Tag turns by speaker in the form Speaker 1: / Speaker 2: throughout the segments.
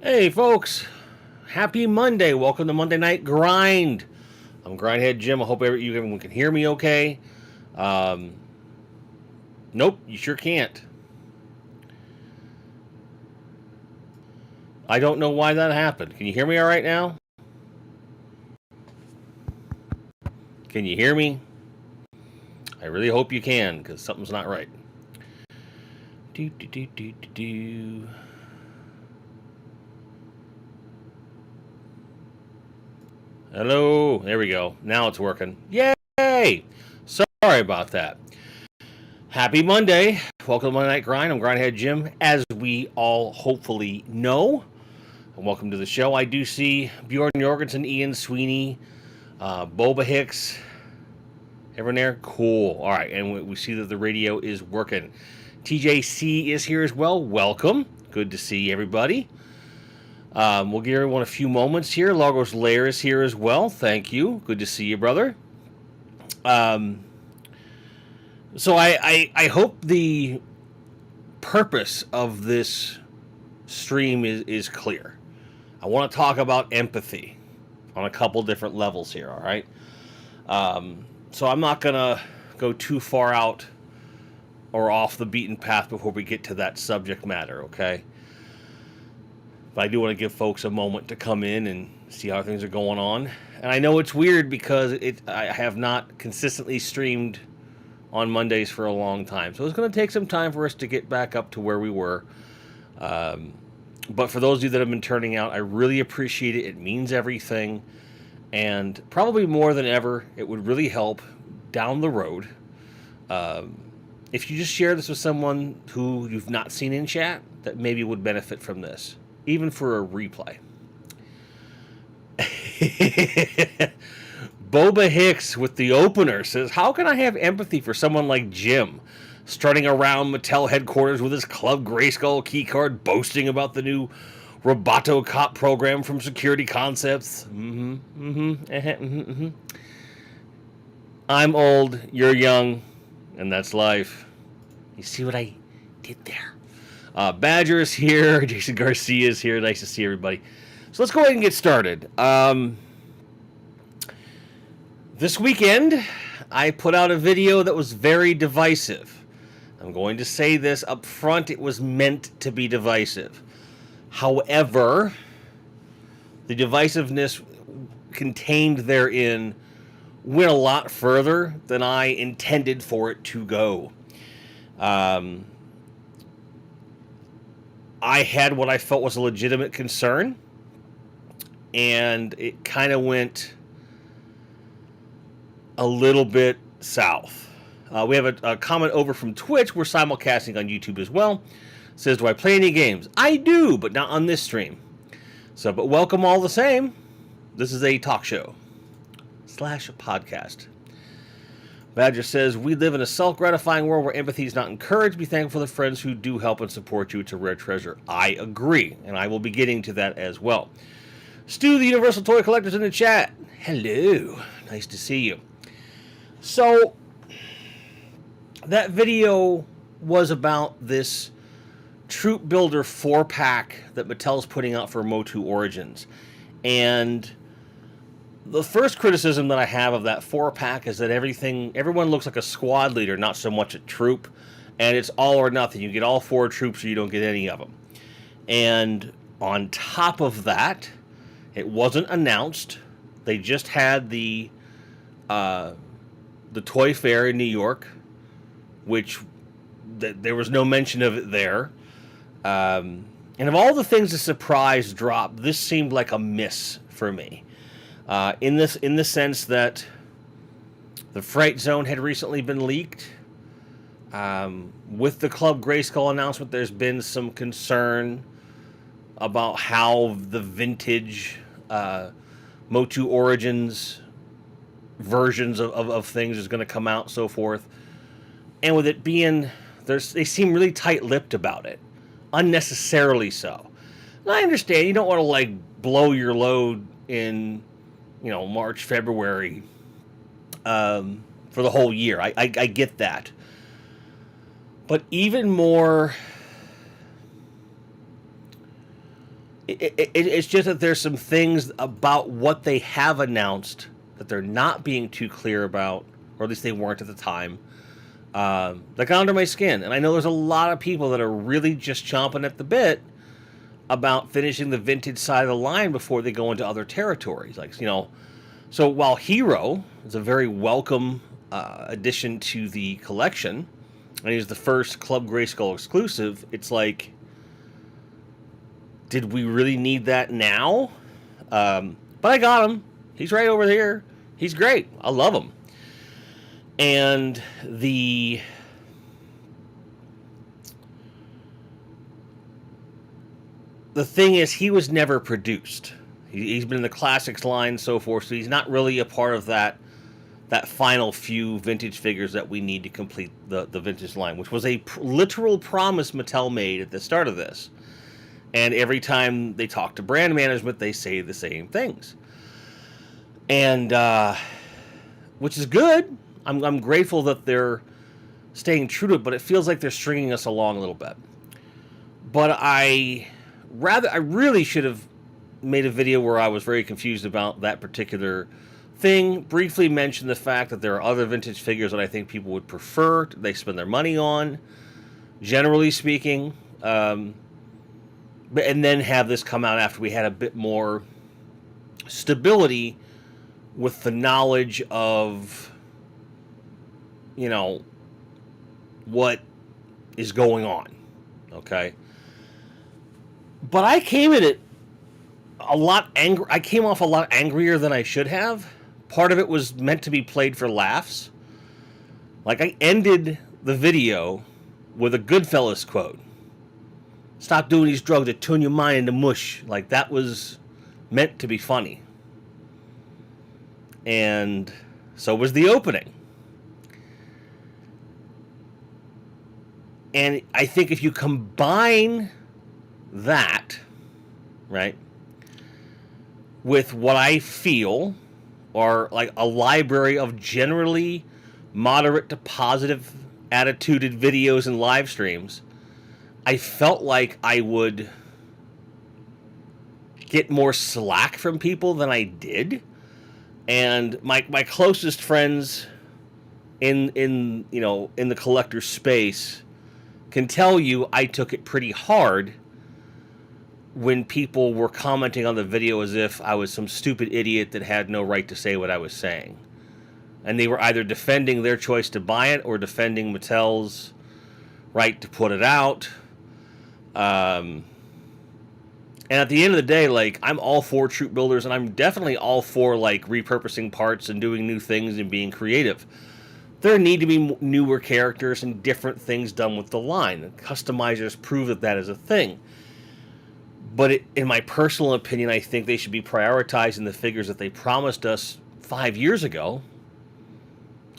Speaker 1: Hey, folks. Happy Monday. Welcome to Monday Night Grind. I'm Grindhead Jim. I hope everyone can hear me okay. Um, nope, you sure can't. I don't know why that happened. Can you hear me all right now? Can you hear me? I really hope you can, because something's not right. Do, do, do, do, do, do. Hello. There we go. Now it's working. Yay! Sorry about that. Happy Monday. Welcome to Monday Night Grind. I'm Grindhead Jim, as we all hopefully know. And welcome to the show. I do see Bjorn Jorgensen, Ian Sweeney, Boba Hicks. Everyone there? Cool. All right. And we see that the radio is working. TJC is here as well. Welcome. Good to see everybody. We'll give everyone a few moments here. Lagos Lair is here as well. Thank you. Good to see you, brother. So I hope the purpose of this stream is clear. I want to talk about empathy on a couple different levels here, all right? So I'm not going to go too far out or off the beaten path before we get to that subject matter, okay? But I do want to give folks a moment to come in and see how things are going on. And I know it's weird because I have not consistently streamed on Mondays for a long time. So it's going to take some time for us to get back up to where we were. But for those of you that have been turning out, I really appreciate it. It means everything. And probably more than ever, it would really help down the road if you just share this with someone who you've not seen in chat that maybe would benefit from this, even for a replay. Boba Hicks with the opener says, how can I have empathy for someone like Jim, strutting around Mattel headquarters with his Club Grayskull keycard, boasting about the new Roboto Cop program from Security Concepts? I'm old, you're young, and that's life. You see what I did there? Badger is here. Jason Garcia is here. Nice to see everybody. So let's go ahead and get started. This weekend, I put out a video that was very divisive. I'm going to say this up front. It was meant to be divisive. However, the divisiveness contained therein went a lot further than I intended for it to go. I had what I felt was a legitimate concern, and it kind of went a little bit south. We have a comment over from Twitch. We're simulcasting on YouTube as well. It says, do I play any games? I do, but not on this stream. So, but welcome all the same. This is a talk show / podcast. Badger says, we live in a self-gratifying world where empathy is not encouraged. Be thankful for the friends who do help and support you. It's a rare treasure. I agree, and I will be getting to that as well. Stu, the Universal Toy Collector's in the chat. Hello. Nice to see you. So, that video was about this Troop Builder 4-pack that Mattel's putting out for Motu Origins. And the first criticism that I have of that 4-pack is that everyone looks like a squad leader, not so much a troop. And it's all or nothing. You get all 4 troops or you don't get any of them. And on top of that, it wasn't announced. They just had the Toy Fair in New York, which there was no mention of it there. And of all the things the surprise drop, this seemed like a miss for me. In the sense that the Fright Zone had recently been leaked. With the Club Grayskull announcement, there's been some concern about how the vintage Motu Origins versions of things is going to come out, so forth. And with it being, they seem really tight-lipped about it, unnecessarily so. And I understand you don't want to blow your load in, March, February, for the whole year. I get that, but even more It's just that there's some things about what they have announced that they're not being too clear about, or at least they weren't at the time. That got under my skin, and I know there's a lot of people that are really just chomping at the bit about finishing the vintage side of the line before they go into other territories. Like, so while Hero is a very welcome addition to the collection, and he's the first Club Grayskull exclusive, it's like, did we really need that now? But I got him. He's right over here. He's great. I love him. And the thing is, he was never produced. He's been in the classics line, so forth, so he's not really a part of that final few vintage figures that we need to complete the vintage line, which was a literal promise Mattel made at the start of this. And every time they talk to brand management, they say the same things. And, which is good. I'm grateful that they're staying true to it, but it feels like they're stringing us along a little bit. But I really should have made a video where I was very confused about that particular thing. Briefly mention the fact that there are other vintage figures that I think people would prefer they spend their money on, generally speaking. And then have this come out after we had a bit more stability with the knowledge of, what is going on. Okay? But I came at it a lot angry. I came off a lot angrier than I should have. Part of it was meant to be played for laughs. Like, I ended the video with a Goodfellas quote. Stop doing these drugs that turn your mind into mush. Like, that was meant to be funny. And so was the opening. And I think if you combine that, right, with what I feel are like a library of generally moderate to positive attituded videos and live streams, I felt like I would get more slack from people than I did. And my closest friends in the collector space can tell you I took it pretty hard when people were commenting on the video as if I was some stupid idiot that had no right to say what I was saying. And they were either defending their choice to buy it or defending Mattel's right to put it out. And at the end of the day, like, I'm all for troop builders, and I'm definitely all for, like, repurposing parts and doing new things and being creative. There need to be newer characters and different things done with the line. Customizers prove that is a thing. But in my personal opinion, I think they should be prioritizing the figures that they promised us 5 years ago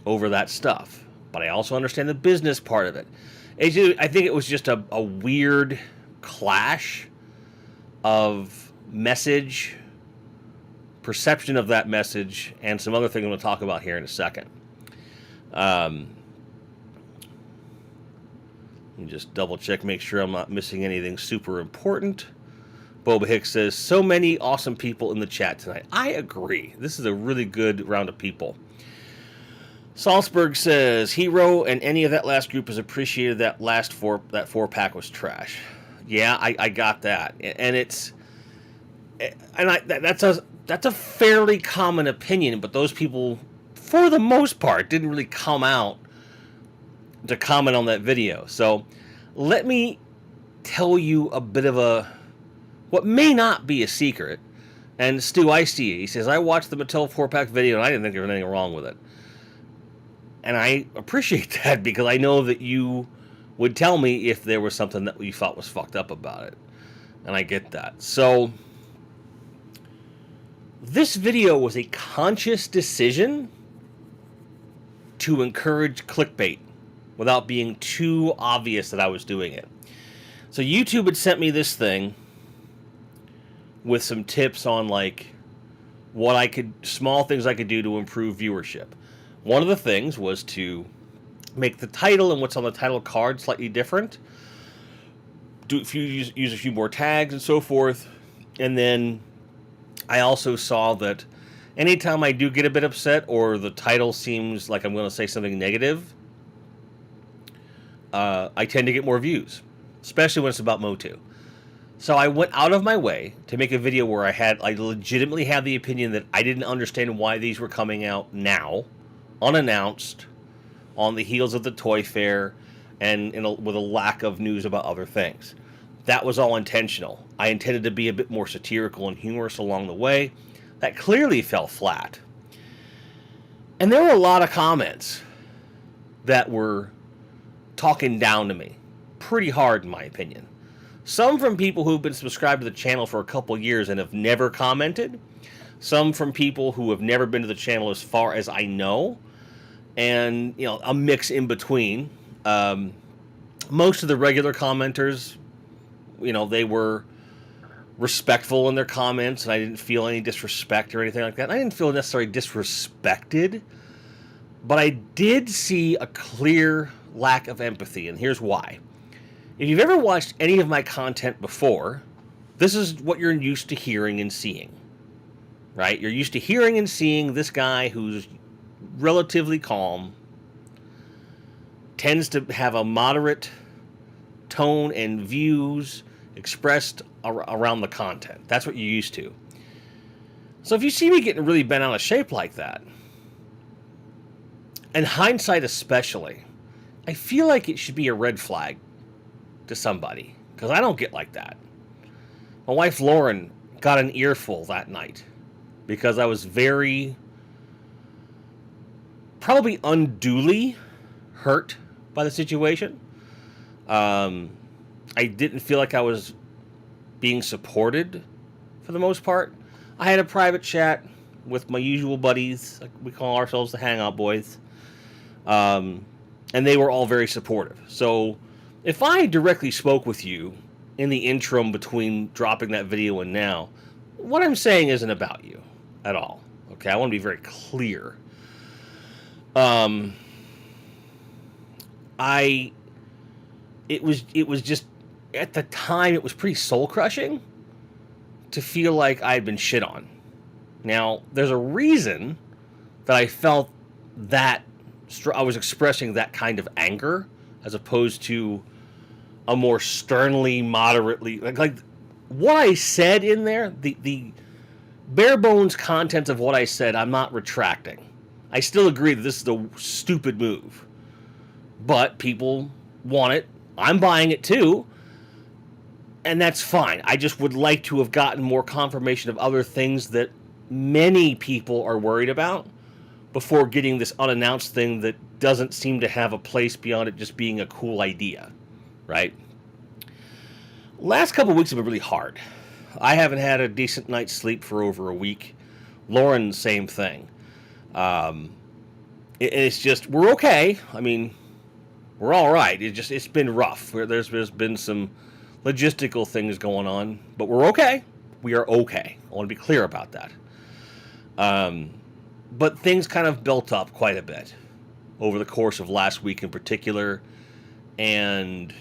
Speaker 1: over that stuff. But I also understand the business part of it. I think it was just a weird clash of message, perception of that message, and some other things I'm going to talk about here in a second. Let me just double check, make sure I'm not missing anything super important. Boba Hicks says, so many awesome people in the chat tonight. I agree. This is a really good round of people. Salzburg says, Hero and any of that last group has appreciated that that 4-pack was trash. Yeah, I got that. And that's a fairly common opinion, but those people, for the most part, didn't really come out to comment on that video. So let me tell you a bit of what may not be a secret. And Stu, I see it. He says, I watched the Mattel 4-pack video and I didn't think there was anything wrong with it. And I appreciate that because I know that you would tell me if there was something that you thought was fucked up about it. And I get that. So this video was a conscious decision to encourage clickbait without being too obvious that I was doing it. So YouTube had sent me this thing with some tips on like small things I could do to improve viewership. One of the things was to make the title and what's on the title card slightly different. Use a few more tags and so forth. And then I also saw that anytime I do get a bit upset or the title seems like I'm going to say something negative, I tend to get more views, especially when it's about Motu. So I went out of my way to make a video where I legitimately had the opinion that I didn't understand why these were coming out now, unannounced, on the heels of the Toy Fair, and with a lack of news about other things. That was all intentional. I intended to be a bit more satirical and humorous along the way. That clearly fell flat. And there were a lot of comments that were talking down to me pretty hard, in my opinion. Some from people who've been subscribed to the channel for a couple years and have never commented. Some from people who have never been to the channel as far as I know. And, a mix in between. Most of the regular commenters, they were respectful in their comments, and I didn't feel any disrespect or anything like that. I didn't feel necessarily disrespected, but I did see a clear lack of empathy, and here's why. If you've ever watched any of my content before, this is what you're used to hearing and seeing, right? You're used to hearing and seeing this guy who's relatively calm, tends to have a moderate tone and views expressed around the content. That's what you're used to. So if you see me getting really bent out of shape like that, in hindsight especially, I feel like it should be a red flag to somebody, because I don't get like that. My wife Lauren got an earful that night because I was probably unduly hurt by the situation. I didn't feel like I was being supported for the most part. I had a private chat with my usual buddies. We call ourselves the Hangout Boys. And they were all very supportive. So if I directly spoke with you in the interim between dropping that video and now, what I'm saying isn't about you at all. Okay, I want to be very clear. It was just, at the time, it was pretty soul-crushing to feel like I had been shit on. Now, there's a reason that I felt that I was expressing that kind of anger as opposed to a more sternly, moderately, like what I said in there, the bare bones content of what I said, I'm not retracting. I still agree that this is a stupid move. But people want it. I'm buying it too. And that's fine. I just would like to have gotten more confirmation of other things that many people are worried about before getting this unannounced thing that doesn't seem to have a place beyond it just being a cool idea, right? Last couple of weeks have been really hard. I haven't had a decent night's sleep for over a week. Lauren, same thing. It's just, we're okay. I mean, we're all right. It's been rough. There's been some logistical things going on, but we're okay. We are okay. I want to be clear about that. But things kind of built up quite a bit over the course of last week in particular, and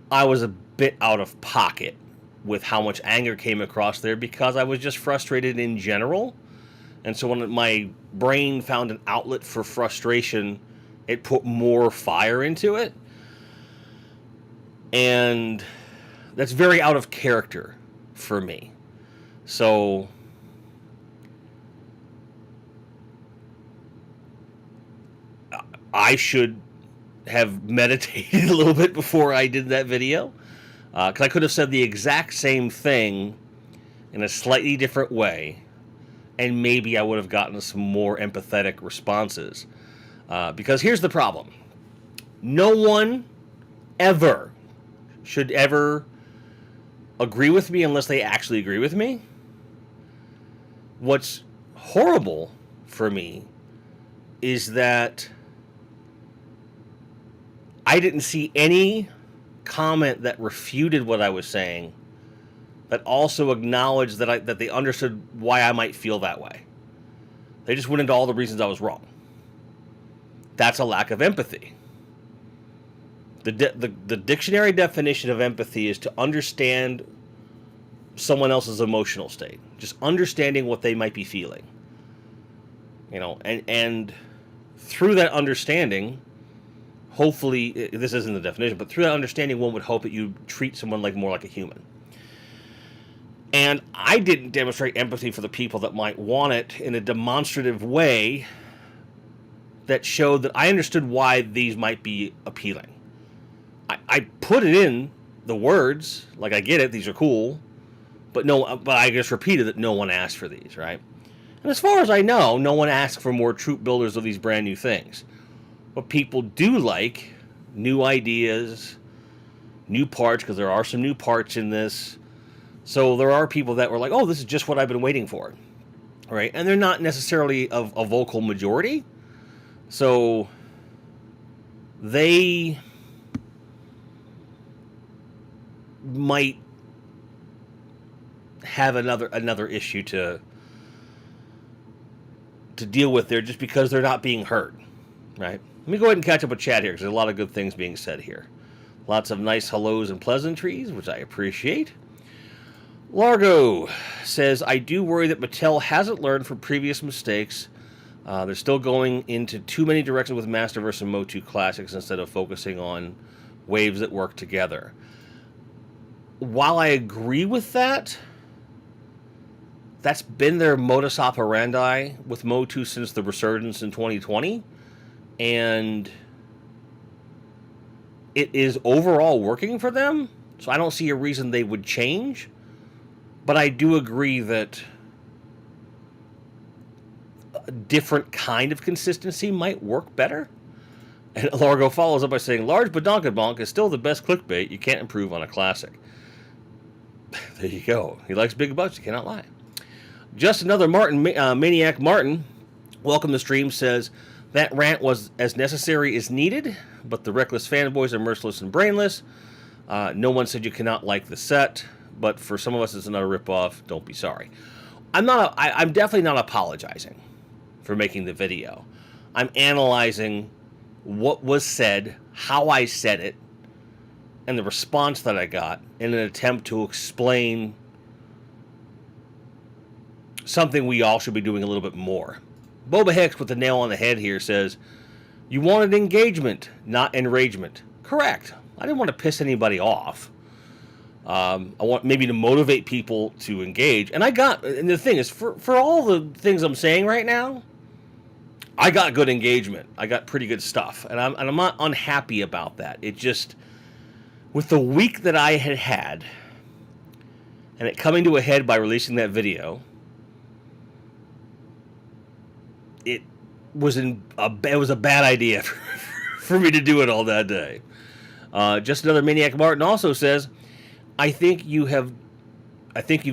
Speaker 1: I was a bit out of pocket with how much anger came across there because I was just frustrated in general. And so when my brain found an outlet for frustration, it put more fire into it. And that's very out of character for me. So I should have meditated a little bit before I did that video. Because I could have said the exact same thing in a slightly different way, and maybe I would have gotten some more empathetic responses. Because here's the problem. No one ever should ever agree with me unless they actually agree with me. What's horrible for me is that I didn't see any comment that refuted what I was saying, but also acknowledged that they understood why I might feel that way. They just went into all the reasons I was wrong. That's a lack of empathy. The dictionary definition of empathy is to understand someone else's emotional state, just understanding what they might be feeling, and through that understanding, hopefully, this isn't the definition, but through that understanding, one would hope that you treat someone more like a human. And I didn't demonstrate empathy for the people that might want it in a demonstrative way that showed that I understood why these might be appealing. I put it in the words, like, I get it, these are cool, but I just repeated that no one asked for these, right? And as far as I know, no one asked for more troop builders of these brand new things. But people do like new ideas, new parts, because there are some new parts in this. So there are people that were like, oh, this is just what I've been waiting for, right? And they're not necessarily of a vocal majority. So they might have another issue to deal with there, just because they're not being heard, right? Let me go ahead and catch up with chat here, because there's a lot of good things being said here. Lots of nice hellos and pleasantries, which I appreciate. Largo says, I do worry that Mattel hasn't learned from previous mistakes. They're still going into too many directions with Masterverse and Motu Classics instead of focusing on waves that work together. While I agree with that, that's been their modus operandi with Motu since the resurgence in 2020. And it is overall working for them, so I don't see a reason they would change. But I do agree that a different kind of consistency might work better. And Largo follows up by saying, Large Badonkadonk is still the best clickbait. You can't improve on a classic. There you go. He likes big butts. You cannot lie. Just another Maniac Martin, welcome to the stream, says, that rant was as necessary as needed, but the reckless fanboys are merciless and brainless. No one said you cannot like the set. But for some of us, it's another ripoff. Don't be sorry. I'm definitely not apologizing for making the video. I'm analyzing what was said, how I said it, and the response that I got in an attempt to explain something we all should be doing a little bit more. Boba Hicks with the nail on the head here says, you wanted engagement, not enragement. Correct. I didn't want to piss anybody off. I want maybe to motivate people to engage. And the thing is, for all the things I'm saying right now, I got good engagement. I got pretty good stuff. And I'm not unhappy about that. It just, with the week that I had, and it coming to a head by releasing that video, it was a bad idea for me to do it all that day. Just another Maniac Martin also says, I think you've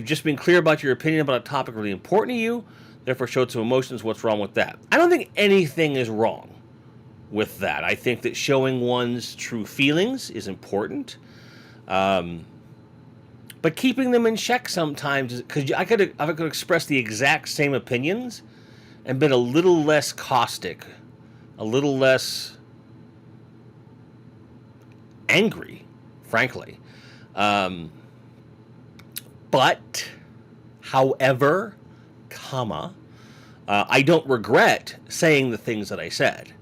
Speaker 1: just been clear about your opinion about a topic really important to you, therefore showed some emotions. What's wrong with that? I don't think anything is wrong with that. I think that showing one's true feelings is important. But keeping them in check sometimes, because I could express the exact same opinions and been a little less caustic, a little less angry, frankly. But, however, I don't regret saying the things that I said.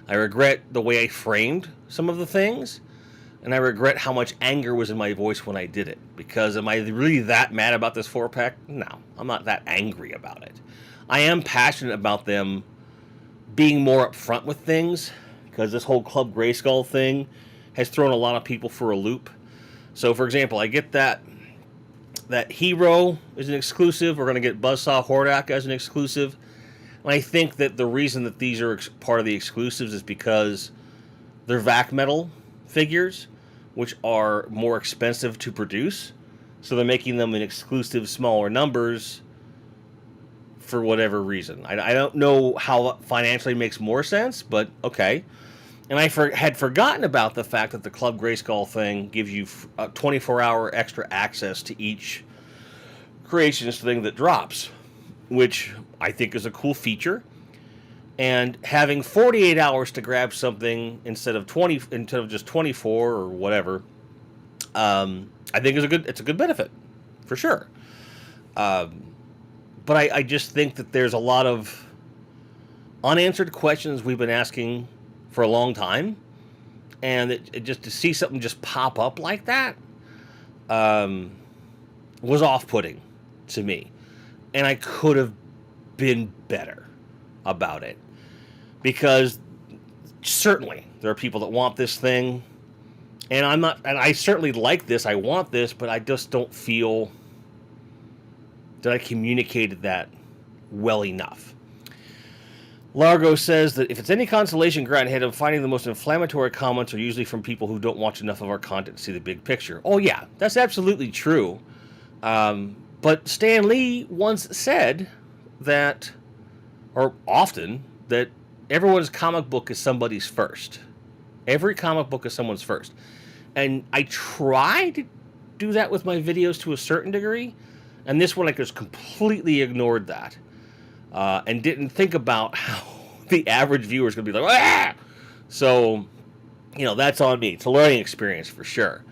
Speaker 1: I regret the way I framed some of the things, and I regret how much anger was in my voice when I did it. Because am I really that mad about this 4-pack? No, I'm not that angry about it. I am passionate about them being more upfront with things, because this whole Club Grayskull thing has thrown a lot of people for a loop. So, for example, I get that Hero is an exclusive. We're going to get Buzzsaw Hordak as an exclusive. And I think that the reason that these are part of the exclusives is because they're VAC metal figures, which are more expensive to produce. So they're making them in exclusive, smaller numbers for whatever reason. I don't know how financially makes more sense, but okay. And I had forgotten about the fact that the Club Grayskull thing gives you 24-hour extra access to each Creations thing that drops, which I think is a cool feature. And having 48 hours to grab something instead of just 24 or whatever, I think it's a good benefit for sure. But I just think that there's a lot of unanswered questions we've been asking for a long time, and it just to see something just pop up like that was off-putting to me, and I could have been better about it, because certainly there are people that want this thing, and I'm not, and I certainly like this, I want this, but I just don't feel that I communicated that well enough. Largo says that if it's any consolation, Grant Head, I'm finding the most inflammatory comments are usually from people who don't watch enough of our content to see the big picture. Oh yeah, that's absolutely true. But Stan Lee once said that, or often, that everyone's comic book is somebody's first. Every comic book is someone's first. And I try to do that with my videos to a certain degree, and this one I just completely ignored that. And didn't think about how the average viewer is going to be like, ah! So, that's on me. It's a learning experience for sure.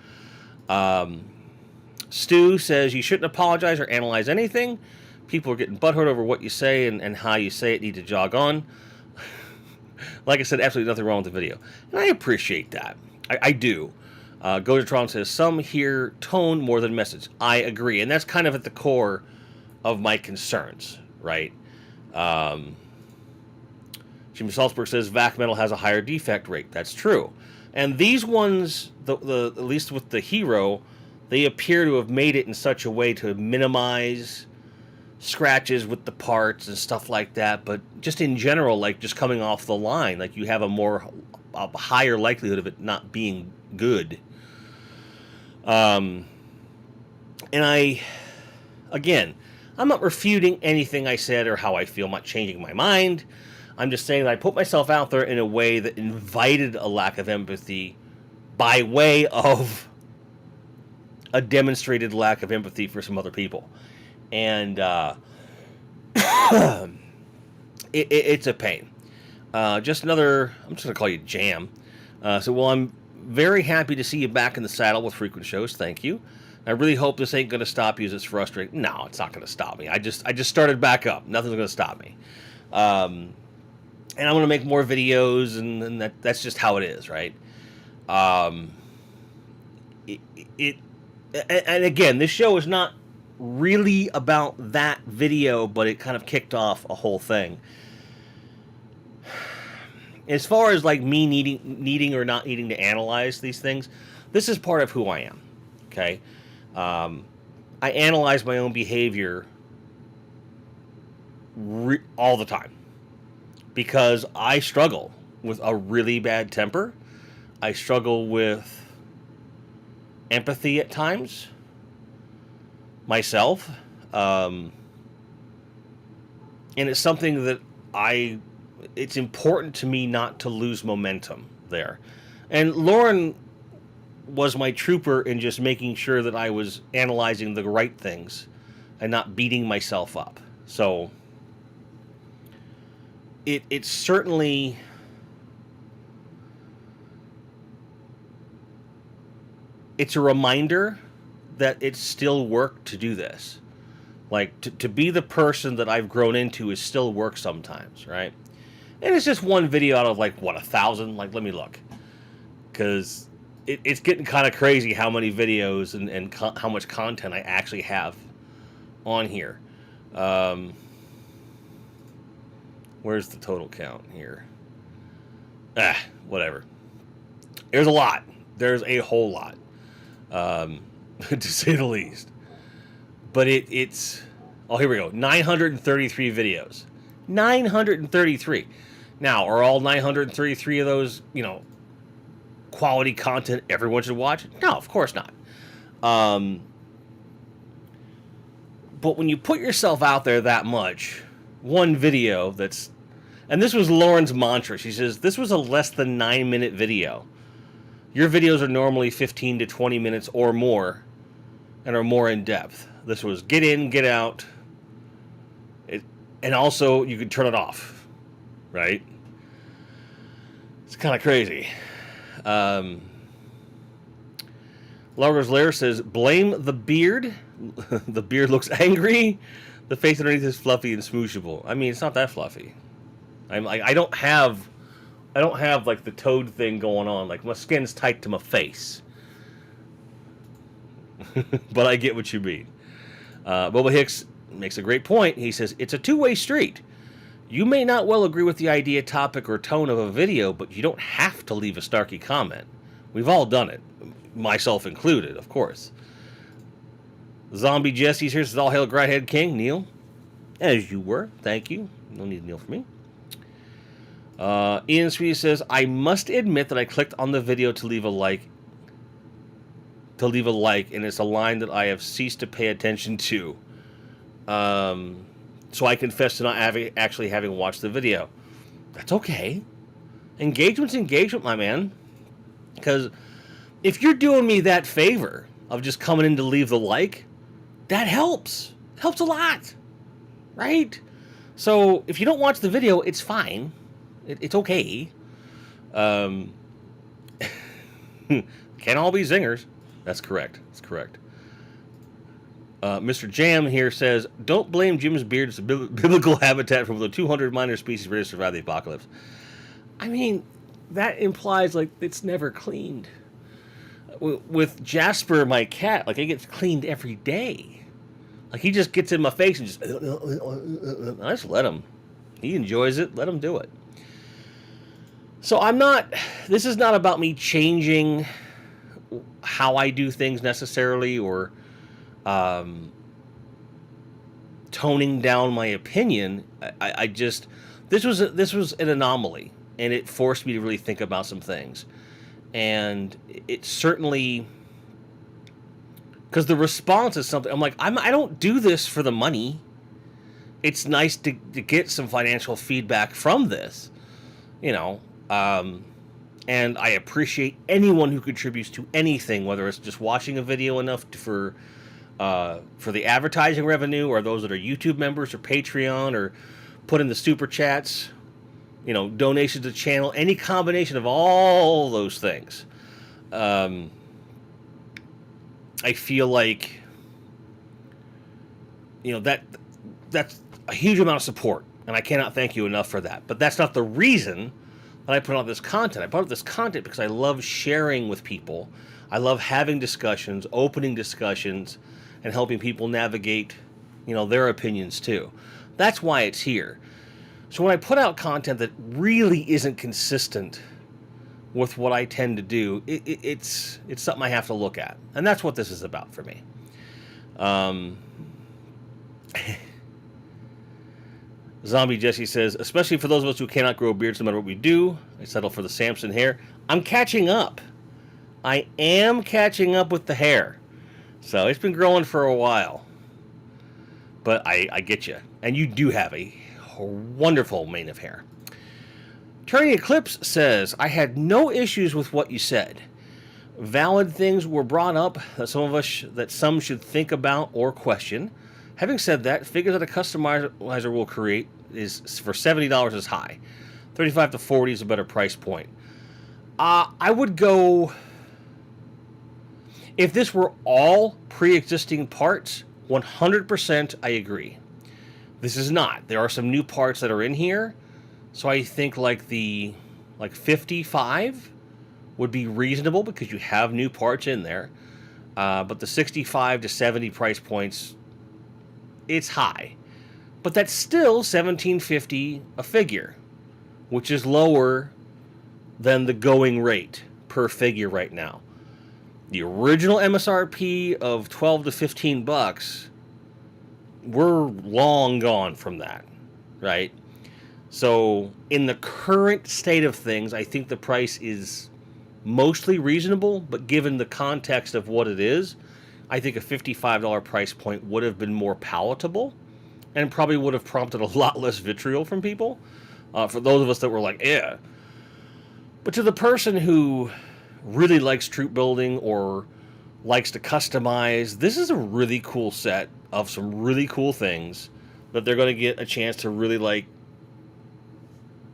Speaker 1: Stu says you shouldn't apologize or analyze anything. People are getting butthurt over what you say and how you say it need to jog on. Like I said, absolutely nothing wrong with the video. And I appreciate that. I do. Gojatron says, some hear tone more than message. I agree. And that's kind of at the core of my concerns, right? Jimmy Salzberg says Vac Metal has a higher defect rate. That's true. And these ones, at least with the Hero, they appear to have made it in such a way to minimize scratches with the parts and stuff like that. But just in general, like just coming off the line, like you have a higher likelihood of it not being good. And I'm not refuting anything I said or how I feel. I'm not changing my mind. I'm just saying that I put myself out there in a way that invited a lack of empathy by way of a demonstrated lack of empathy for some other people. And it's a pain. Just another, I'm just going to call you Jam. I'm very happy to see you back in the saddle with frequent shows. Thank you. I really hope this ain't going to stop you as it's frustrating. No, it's not going to stop me. I just started back up. Nothing's going to stop me. And I'm going to make more videos, and that's just how it is, right? And again, this show is not really about that video, but it kind of kicked off a whole thing. As far as like me needing or not needing to analyze these things, this is part of who I am. Okay. I analyze my own behavior all the time because I struggle with a really bad temper. I struggle with empathy at times myself. And it's something that it's important to me not to lose momentum there. And Lauren was my trooper in just making sure that I was analyzing the right things and not beating myself up. So it's certainly it's a reminder that it's still work to do this. Like to be the person that I've grown into is still work sometimes, right? And it's just one video out of 1,000. Let me look, because it's getting kind of crazy how many videos and how much content I actually have on here. Where's the total count here? Whatever. There's a lot. There's a whole lot, to say the least. But it's... Oh, here we go. 933 videos. 933. Now, are all 933 of those, quality content everyone should watch? No, of course not. But when you put yourself out there that much, one video that's... And this was Lauren's mantra. She says, this was a less than 9-minute video. Your videos are normally 15 to 20 minutes or more and are more in depth. This was get in, get out. And also, you could turn it off, right? It's kind of crazy. Largo's Lair says, blame the beard. The beard looks angry. The face underneath is fluffy and smooshable. I mean, it's not that fluffy. I don't have like the toad thing going on. Like my skin's tight to my face. But I get what you mean. Boba Hicks makes a great point. He says, it's a two-way street. You may not well agree with the idea, topic, or tone of a video, but you don't have to leave a snarky comment. We've all done it. Myself included, of course. Zombie Jesse's here, says, all hail Grindhead King. Neil, as you were. Thank you. No need to kneel for me. Ian Sweet says, I must admit that I clicked on the video to leave a like, and it's a line that I have ceased to pay attention to. So I confess to not actually having watched the video. That's okay. Engagement's engagement, my man. Because if you're doing me that favor of just coming in to leave the like, that helps. It helps a lot. Right? So if you don't watch the video, it's fine. It's okay. Can't all be zingers. That's correct. That's correct. Mr. Jam here says, don't blame Jim's beard. It's a biblical habitat for the 200 minor species ready to survive the apocalypse. I mean, that implies, like, it's never cleaned. With Jasper, my cat, like, it gets cleaned every day. Like, he just gets in my face and just... I just let him. He enjoys it. Let him do it. So I'm not... This is not about me changing how I do things necessarily, or... toning down my opinion. I just this was an anomaly, and it forced me to really think about some things, and it certainly, because the response is something I'm like, I don't do this for the money. It's nice to get some financial feedback from this, you know, and I appreciate anyone who contributes to anything, whether it's just watching a video enough for the advertising revenue, or those that are YouTube members or Patreon, or put in the super chats, you know, donations to the channel, any combination of all those things. I feel like, you know, that's a huge amount of support, and I cannot thank you enough for that. But that's not the reason that I put out this content. I put out this content because I love sharing with people. I love having discussions, opening discussions, and helping people navigate, you know, their opinions too. That's why it's here. So when I put out content that really isn't consistent with what I tend to do, it's something I have to look at. And that's what this is about for me. Zombie Jesse says, especially for those of us who cannot grow beards no matter what we do, I settle for the Samson hair. I'm catching up. I am catching up with the hair. So it's been growing for a while. But I get you. And you do have a wonderful mane of hair. Turning Eclipse says, I had no issues with what you said. Valid things were brought up that some should think about or question. Having said that, figures that a customizer will create is for $70 is high. $35 to $40 is a better price point. I would go... If this were all pre-existing parts, 100% I agree. This is not. There are some new parts that are in here, so I think like 55 would be reasonable because you have new parts in there. But the 65 to 70 price points, it's high. But that's still $1,750 a figure, which is lower than the going rate per figure right now. The original MSRP of $12 to $15, we're long gone from that, right? So in the current state of things, I think the price is mostly reasonable, but given the context of what it is, I think a $55 price point would have been more palatable and probably would have prompted a lot less vitriol from people, for those of us that were like, yeah. But to the person who really likes troop building or likes to customize, this is a really cool set of some really cool things that they're going to get a chance to really like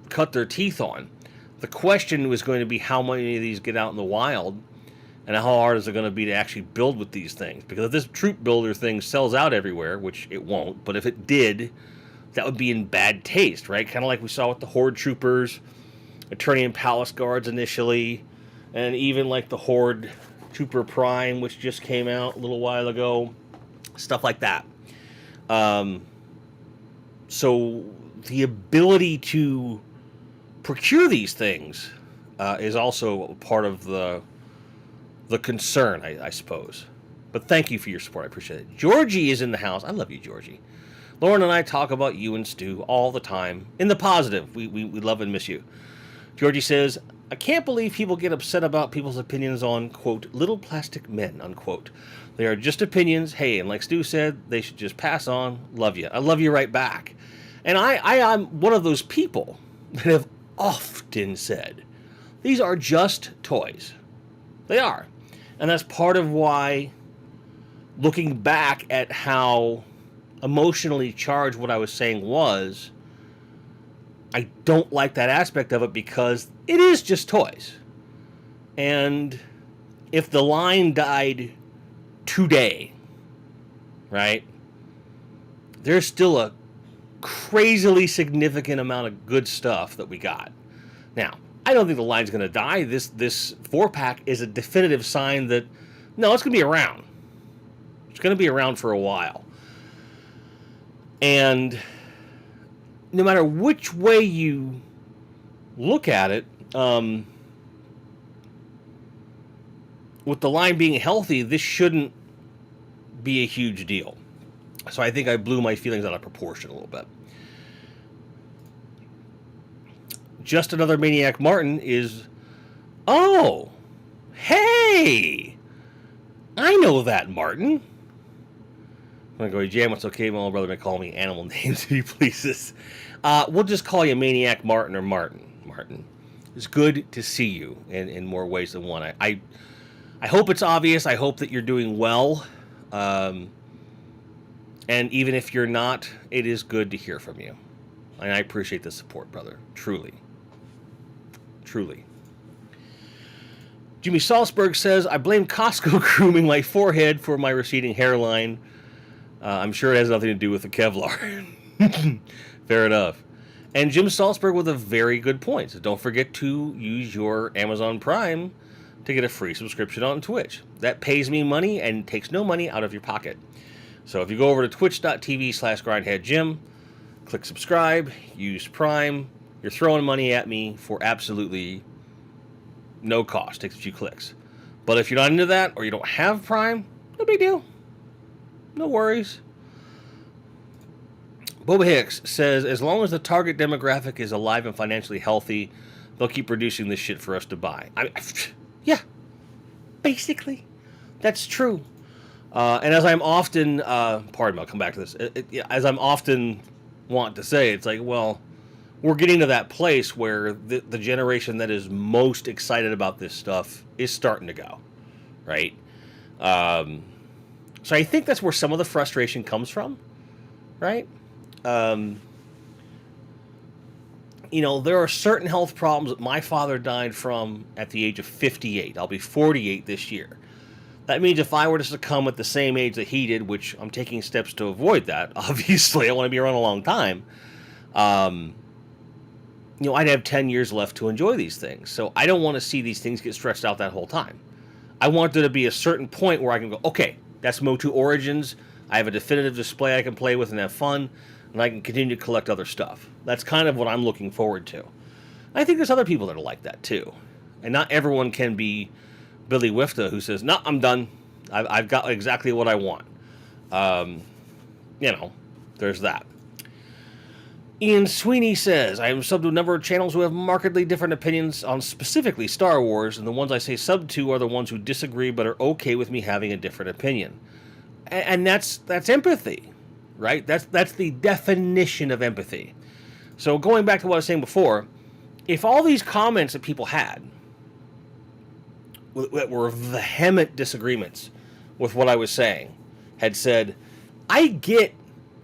Speaker 1: cut their teeth on. The question was going to be how many of these get out in the wild And how hard is it going to be to actually build with these things? Because if this troop builder thing sells out everywhere, which it won't, but if it did, that would be in bad taste, right? Kind of like we saw with the Horde troopers, Eternian Palace Guards initially, and even like the Horde Trooper Prime, which just came out a little while ago. Stuff like that. So the ability to procure these things is also part of the concern, I suppose. But thank you for your support. I appreciate it. Georgie is in the house. I love you, Georgie. Lauren and I talk about you and Stu all the time. In the positive. We love and miss you. Georgie says, I can't believe people get upset about people's opinions on, quote, little plastic men, unquote. They are just opinions. Hey, and like Stu said, they should just pass on. Love you. I love you right back. And I'm one of those people that have often said, these are just toys. They are. And that's part of why, looking back at how emotionally charged what I was saying was, I don't like that aspect of it because it is just toys. And if the line died today, right, there's still a crazily significant amount of good stuff that we got. Now, I don't think the line's going to die. This 4-pack is a definitive sign that, no, it's going to be around. It's going to be around for a while. And no matter which way you look at it, with the line being healthy, this shouldn't be a huge deal. So I think I blew my feelings out of proportion a little bit. Just Another Maniac Martin is, oh, hey, I know that, Martin. I'm going to go, Jam, it's okay, my little brother may call me animal names if he pleases. We'll just call you Maniac Martin or Martin. Martin, it's good to see you in more ways than one. I hope it's obvious. I hope that you're doing well. And even if you're not, it is good to hear from you. And I appreciate the support, brother. Truly. Truly. Jimmy Salzberg says, I blame Costco grooming my forehead for my receding hairline. I'm sure it has nothing to do with the Kevlar. Fair enough. And Jim Salzberg with a very good point. So don't forget to use your Amazon Prime to get a free subscription on Twitch. That pays me money and takes no money out of your pocket. So if you go over to twitch.tv/grindheadjim, click subscribe, use Prime, you're throwing money at me for absolutely no cost. Takes a few clicks. But if you're not into that or you don't have Prime, no big deal. No worries. Boba Hicks says, as long as the target demographic is alive and financially healthy, they'll keep producing this shit for us to buy. Yeah, basically, that's true. And as I'm often, pardon me, I'll come back to this. As I'm often want to say, it's like, well, we're getting to that place where the generation that is most excited about this stuff is starting to go, right? So I think that's where some of the frustration comes from, right? There are certain health problems that my father died from at the age of 58. I'll be 48 this year. That means if I were to succumb at the same age that he did, which I'm taking steps to avoid that, obviously, I want to be around a long time, I'd have 10 years left to enjoy these things. So I don't want to see these things get stretched out that whole time. I want there to be a certain point where I can go, okay, that's Motu Origins. I have a definitive display I can play with and have fun, and I can continue to collect other stuff. That's kind of what I'm looking forward to. I think there's other people that are like that too. And not everyone can be Billy Wifta, who says, no, I'm done. I've got exactly what I want. There's that. Ian Sweeney says, I am subbed to a number of channels who have markedly different opinions on specifically Star Wars, and the ones I say sub to are the ones who disagree but are okay with me having a different opinion. And that's empathy, right? That's the definition of empathy. So going back to what I was saying before, if all these comments that people had that were vehement disagreements with what I was saying had said, I get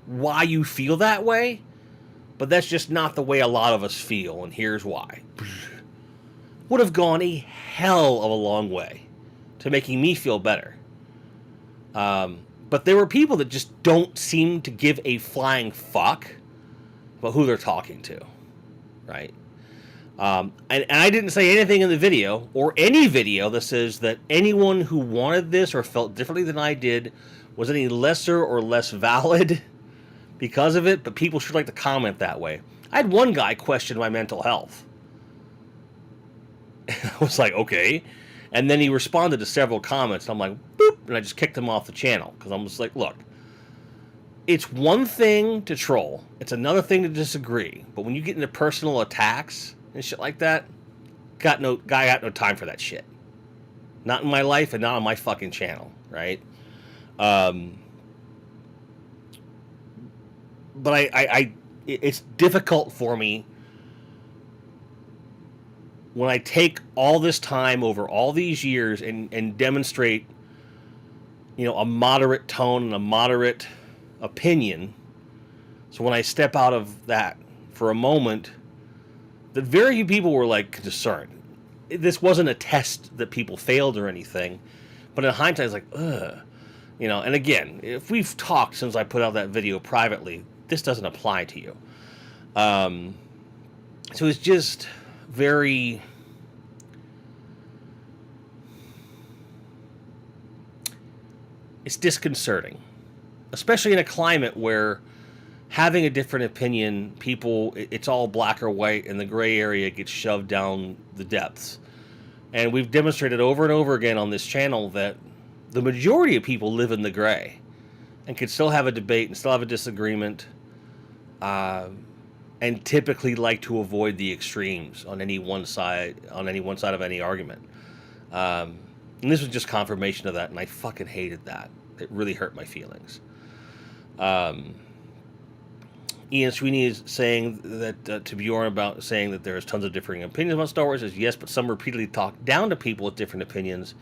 Speaker 1: why you feel that way, but that's just not the way a lot of us feel, and here's why. Would have gone a hell of a long way to making me feel better. But there were people that just don't seem to give a flying fuck about who they're talking to, right? And I didn't say anything in the video, or any video, that says that anyone who wanted this or felt differently than I did was any lesser or less valid because of it, but people should like to comment that way. I had one guy question my mental health. I was like, okay. And then he responded to several comments, and I'm like, boop, and I just kicked him off the channel, because I'm just like, look, it's one thing to troll, it's another thing to disagree, but when you get into personal attacks and shit like that, got no time for that shit. Not in my life and not on my fucking channel, right? But it's difficult for me when I take all this time over all these years and demonstrate, a moderate tone and a moderate opinion. So when I step out of that for a moment, that very few people were like concerned. This wasn't a test that people failed or anything, but in hindsight, it's like, ugh. And again, if we've talked since I put out that video privately, this doesn't apply to you. So it's just very... It's disconcerting, especially in a climate where having a different opinion, it's all black or white, and the gray area gets shoved down the depths. And we've demonstrated over and over again on this channel that the majority of people live in the gray and can still have a debate and still have a disagreement, and typically like to avoid the extremes on any one side of any argument. And this was just confirmation of that, and I fucking hated that. It really hurt my feelings. Ian Sweeney is saying that to Bjorn about saying that there's tons of differing opinions about Star Wars. Is yes, but some repeatedly talk down to people with different opinions,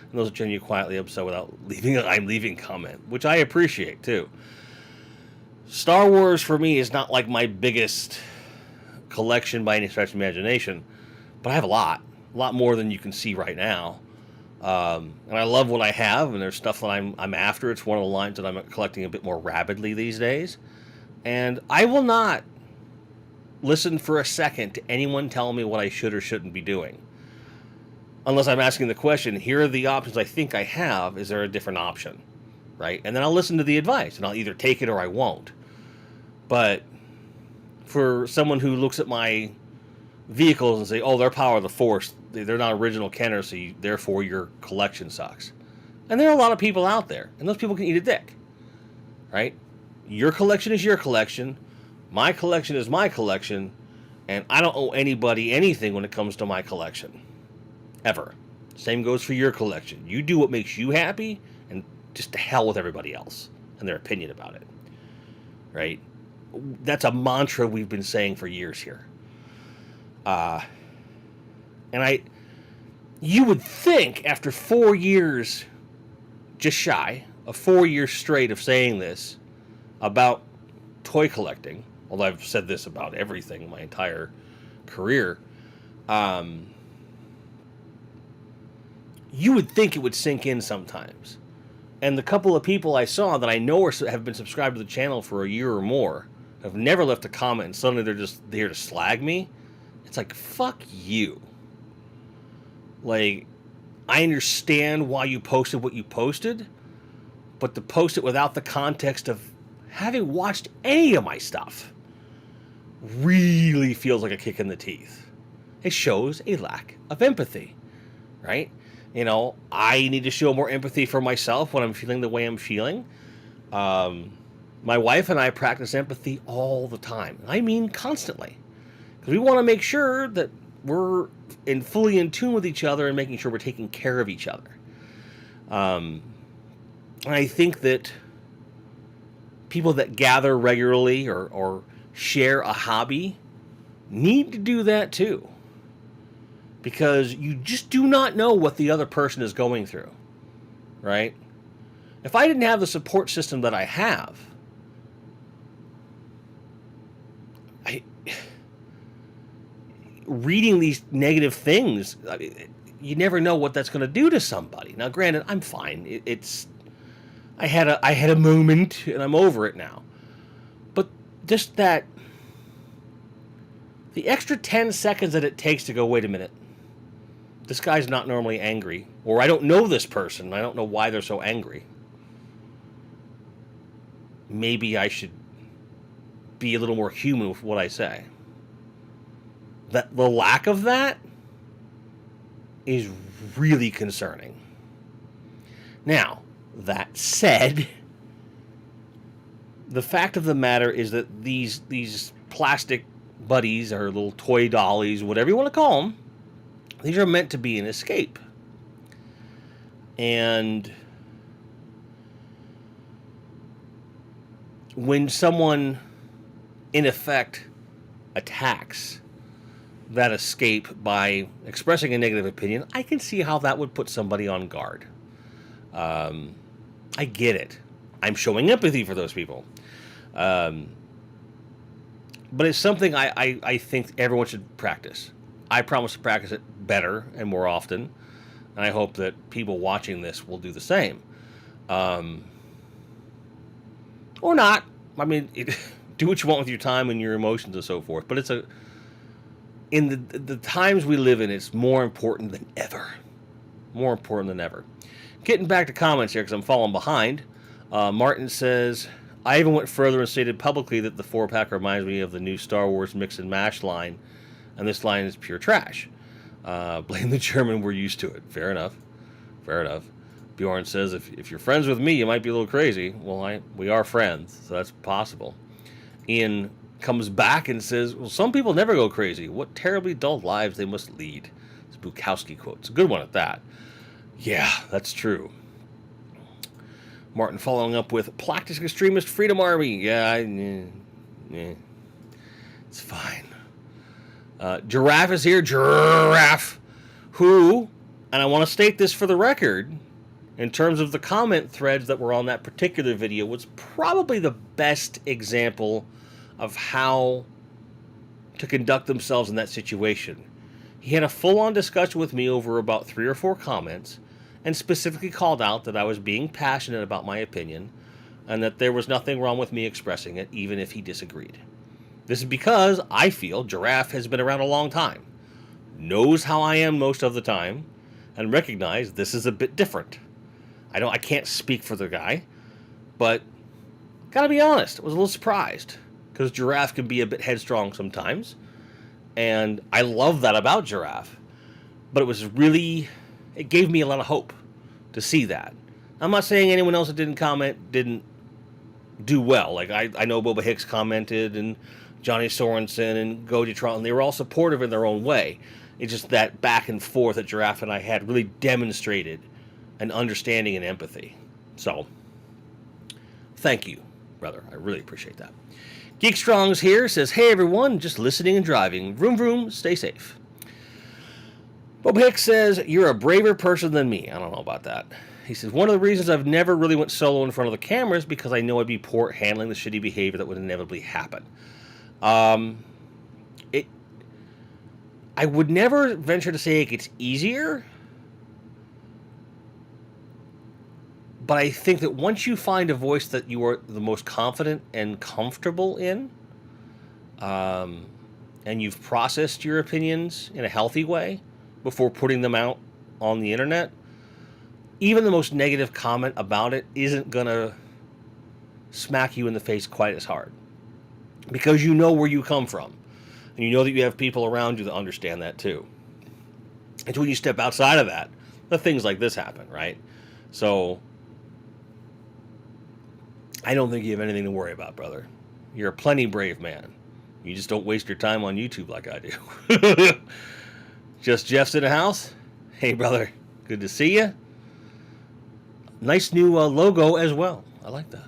Speaker 1: and those are genuinely quietly upset without leaving comment, which I appreciate too. Star Wars for me is not like my biggest collection by any stretch of imagination, but I have a lot more than you can see right now. And I love what I have, and there's stuff that I'm after. It's one of the lines that I'm collecting a bit more rapidly these days. And I will not listen for a second to anyone telling me what I should or shouldn't be doing. Unless I'm asking the question, here are the options I think I have, is there a different option? Right? And then I'll listen to the advice, and I'll either take it or I won't. But for someone who looks at my vehicles and say, oh, they're Power of the Force, they're not original Kenner, so therefore your collection sucks. And there are a lot of people out there, and those people can eat a dick. Right? Your collection is your collection, my collection is my collection, and I don't owe anybody anything when it comes to my collection. Ever. Same goes for your collection. You do what makes you happy, and just to hell with everybody else and their opinion about it. Right? That's a mantra we've been saying for years here. And you would think after 4 years, just shy of 4 years straight of saying this about toy collecting, although I've said this about everything my entire career, you would think it would sink in sometimes. And the couple of people I saw that I know have been subscribed to the channel for a year or more have never left a comment, and suddenly they're just here to slag me. It's like, fuck you. Like, I understand why you posted what you posted, but to post it without the context of having watched any of my stuff really feels like a kick in the teeth. It shows a lack of empathy, right? I need to show more empathy for myself when I'm feeling the way I'm feeling. My wife and I practice empathy all the time. I mean constantly. Because we want to make sure that we're fully in tune with each other and making sure we're taking care of each other. And I think that people that gather regularly or share a hobby need to do that too. Because you just do not know what the other person is going through, right? If I didn't have the support system that I have, reading these negative things, you never know what that's going to do to somebody. Now, granted, I'm fine. I had a moment, and I'm over it now. But just that, the extra 10 seconds that it takes to go, wait a minute, this guy's not normally angry, or I don't know this person, I don't know why they're so angry. Maybe I should be a little more human with what I say. That the lack of that is really concerning. Now, that said, the fact of the matter is that these plastic buddies or little toy dollies, whatever you want to call them, these are meant to be an escape. And when someone, in effect, attacks that escape by expressing a negative opinion, I can see how that would put somebody on guard. I get it. I'm showing empathy for those people. But it's something I think everyone should practice. I promise to practice it better and more often, and I hope that people watching this will do the same. Or not. I mean, do what you want with your time and your emotions and so forth. But in the times we live in, it's more important than ever. More important than ever. Getting back to comments here, because I'm falling behind. Martin says, I even went further and stated publicly that the 4-pack reminds me of the new Star Wars Mix and Mash line, and this line is pure trash. Blame the German, we're used to it. Fair enough. Fair enough. Bjorn says, if you're friends with me, you might be a little crazy. Well, we are friends, so that's possible. Ian comes back and says, well, some people never go crazy. What terribly dull lives they must lead. It's a Bukowski quote. It's a good one at that. Yeah, that's true. Martin following up with, Galactic Extremist Freedom Army. Yeah, it's fine. Giraffe is here. Giraffe. Who, and I want to state this for the record, in terms of the comment threads that were on that particular video, was probably the best example of how to conduct themselves in that situation. He had a full-on discussion with me over about 3 or 4 comments, and specifically called out that I was being passionate about my opinion, and that there was nothing wrong with me expressing it, even if he disagreed. This is because I feel Giraffe has been around a long time, knows how I am most of the time, and recognize this is a bit different. I can't speak for the guy, but gotta be honest, I was a little surprised, because Giraffe can be a bit headstrong sometimes, and I love that about Giraffe, but it gave me a lot of hope to see that. I'm not saying anyone else that didn't comment didn't do well. Like, I know Boba Hicks commented, and Johnny Sorensen and Goji Tron, they were all supportive in their own way. It's just that back and forth that Giraffe and I had really demonstrated an understanding and empathy. So, thank you, brother. I really appreciate that. Geek Strong's here, says, hey everyone, just listening and driving. Vroom vroom, stay safe. Bob Hicks says, you're a braver person than me. I don't know about that. He says, one of the reasons I've never really went solo in front of the camera is because I know I'd be poor at handling the shitty behavior that would inevitably happen. I would never venture to say it gets easier, but I think that once you find a voice that you are the most confident and comfortable in, and you've processed your opinions in a healthy way before putting them out on the internet, even the most negative comment about it isn't going to smack you in the face quite as hard. Because you know where you come from. And you know that you have people around you that understand that too. It's when you step outside of that things like this happen, right? So, I don't think you have anything to worry about, brother. You're a plenty brave man. You just don't waste your time on YouTube like I do. Just Jeff's in the house. Hey, brother. Good to see you. Nice new logo as well. I like that.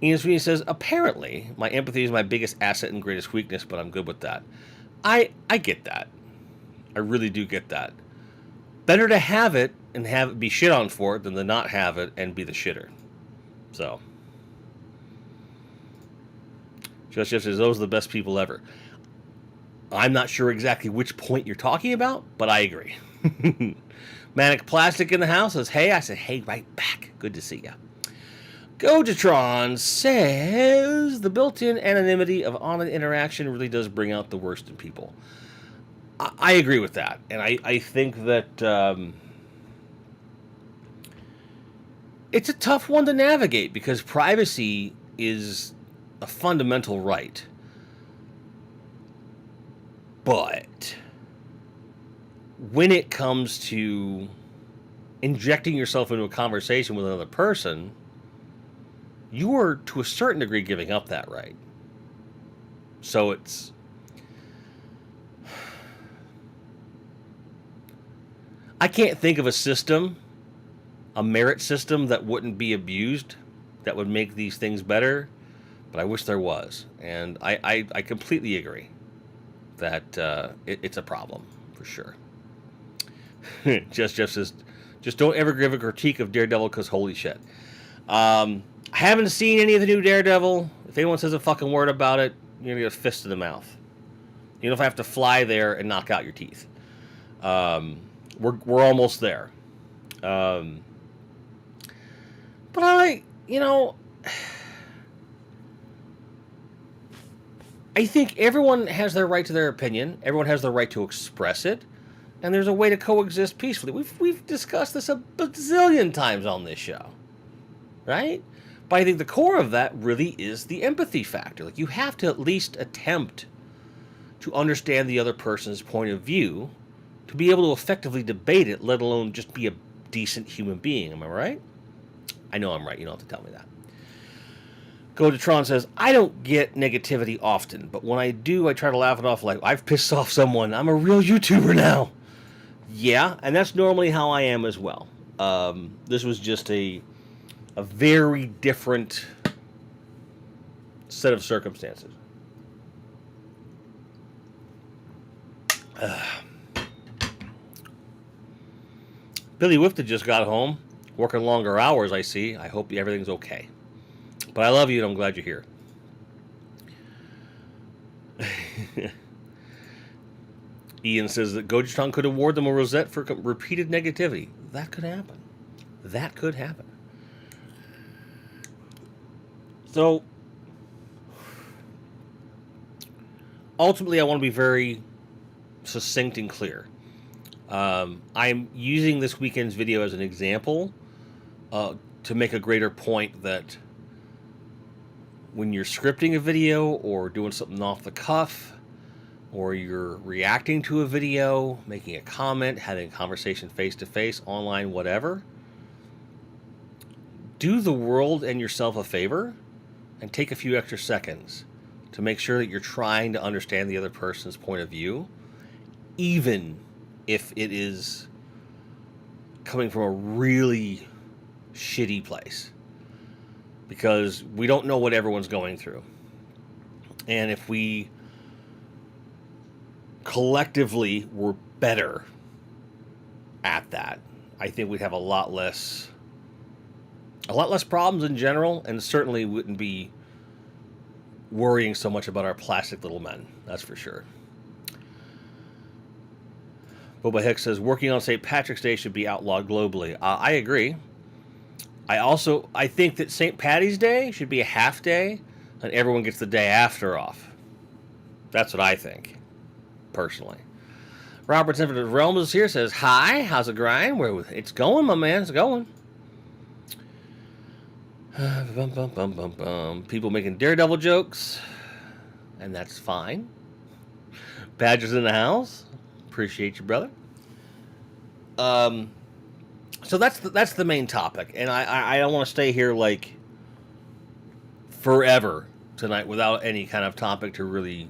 Speaker 1: Ian Sweeney says, apparently, my empathy is my biggest asset and greatest weakness, but I'm good with that. I get that. I really do get that. Better to have it and have it be shit on for it than to not have it and be the shitter. So. Just Jeff says, those are the best people ever. I'm not sure exactly which point you're talking about, but I agree. Manic Plastic in the house says, hey. I said, hey, right back. Good to see ya. Gojatron says, the built-in anonymity of online interaction really does bring out the worst in people. I agree with that. And I think that it's a tough one to navigate because privacy is a fundamental right. But when it comes to injecting yourself into a conversation with another person, you are, to a certain degree, giving up that right. So it's... I can't think of a system, a merit system, that wouldn't be abused, that would make these things better, but I wish there was. And I completely agree that it's a problem, for sure. Jeff says, just don't ever give a critique of Daredevil because holy shit. I haven't seen any of the new Daredevil. If anyone says a fucking word about it, you're going to get a fist in the mouth. You know, if I have to fly there and knock out your teeth. We're almost there. But I think everyone has their right to their opinion. Everyone has the right to express it. And there's a way to coexist peacefully. We've discussed this a bazillion times on this show. Right? But I think the core of that really is the empathy factor. Like, you have to at least attempt to understand the other person's point of view to be able to effectively debate it, let alone just be a decent human being. Am I right? I know I'm right. You don't have to tell me that. Gojatron says, I don't get negativity often, but when I do, I try to laugh it off like, I've pissed off someone. I'm a real YouTuber now. Yeah, and that's normally how I am as well. This was just a very different set of circumstances. Billy Wifted just got home, working longer hours, I see. I hope everything's okay. But I love you, and I'm glad you're here. Ian says that Gojatron could award them a rosette for repeated negativity. That could happen. That could happen. So, ultimately, I want to be very succinct and clear. I'm using this weekend's video as an example to make a greater point that when you're scripting a video or doing something off the cuff, or you're reacting to a video, making a comment, having a conversation face-to-face, online, whatever, do the world and yourself a favor and take a few extra seconds to make sure that you're trying to understand the other person's point of view, even if it is coming from a really shitty place. Because we don't know what everyone's going through. And if we collectively were better at that, I think we'd have a lot less problems in general, and certainly wouldn't be worrying so much about our plastic little men. That's for sure. Boba Hicks says, working on St. Patrick's Day should be outlawed globally. I agree. I think that St. Patty's Day should be a half day, and everyone gets the day after off. That's what I think, personally. Robert Infinite Realms is here, says, hi, how's it grind? Where it's going, my man, it's going. People making Daredevil jokes, and that's fine. Badger's in the house. Appreciate you, brother. So that's the main topic, and I don't want to stay here like forever tonight without any kind of topic to really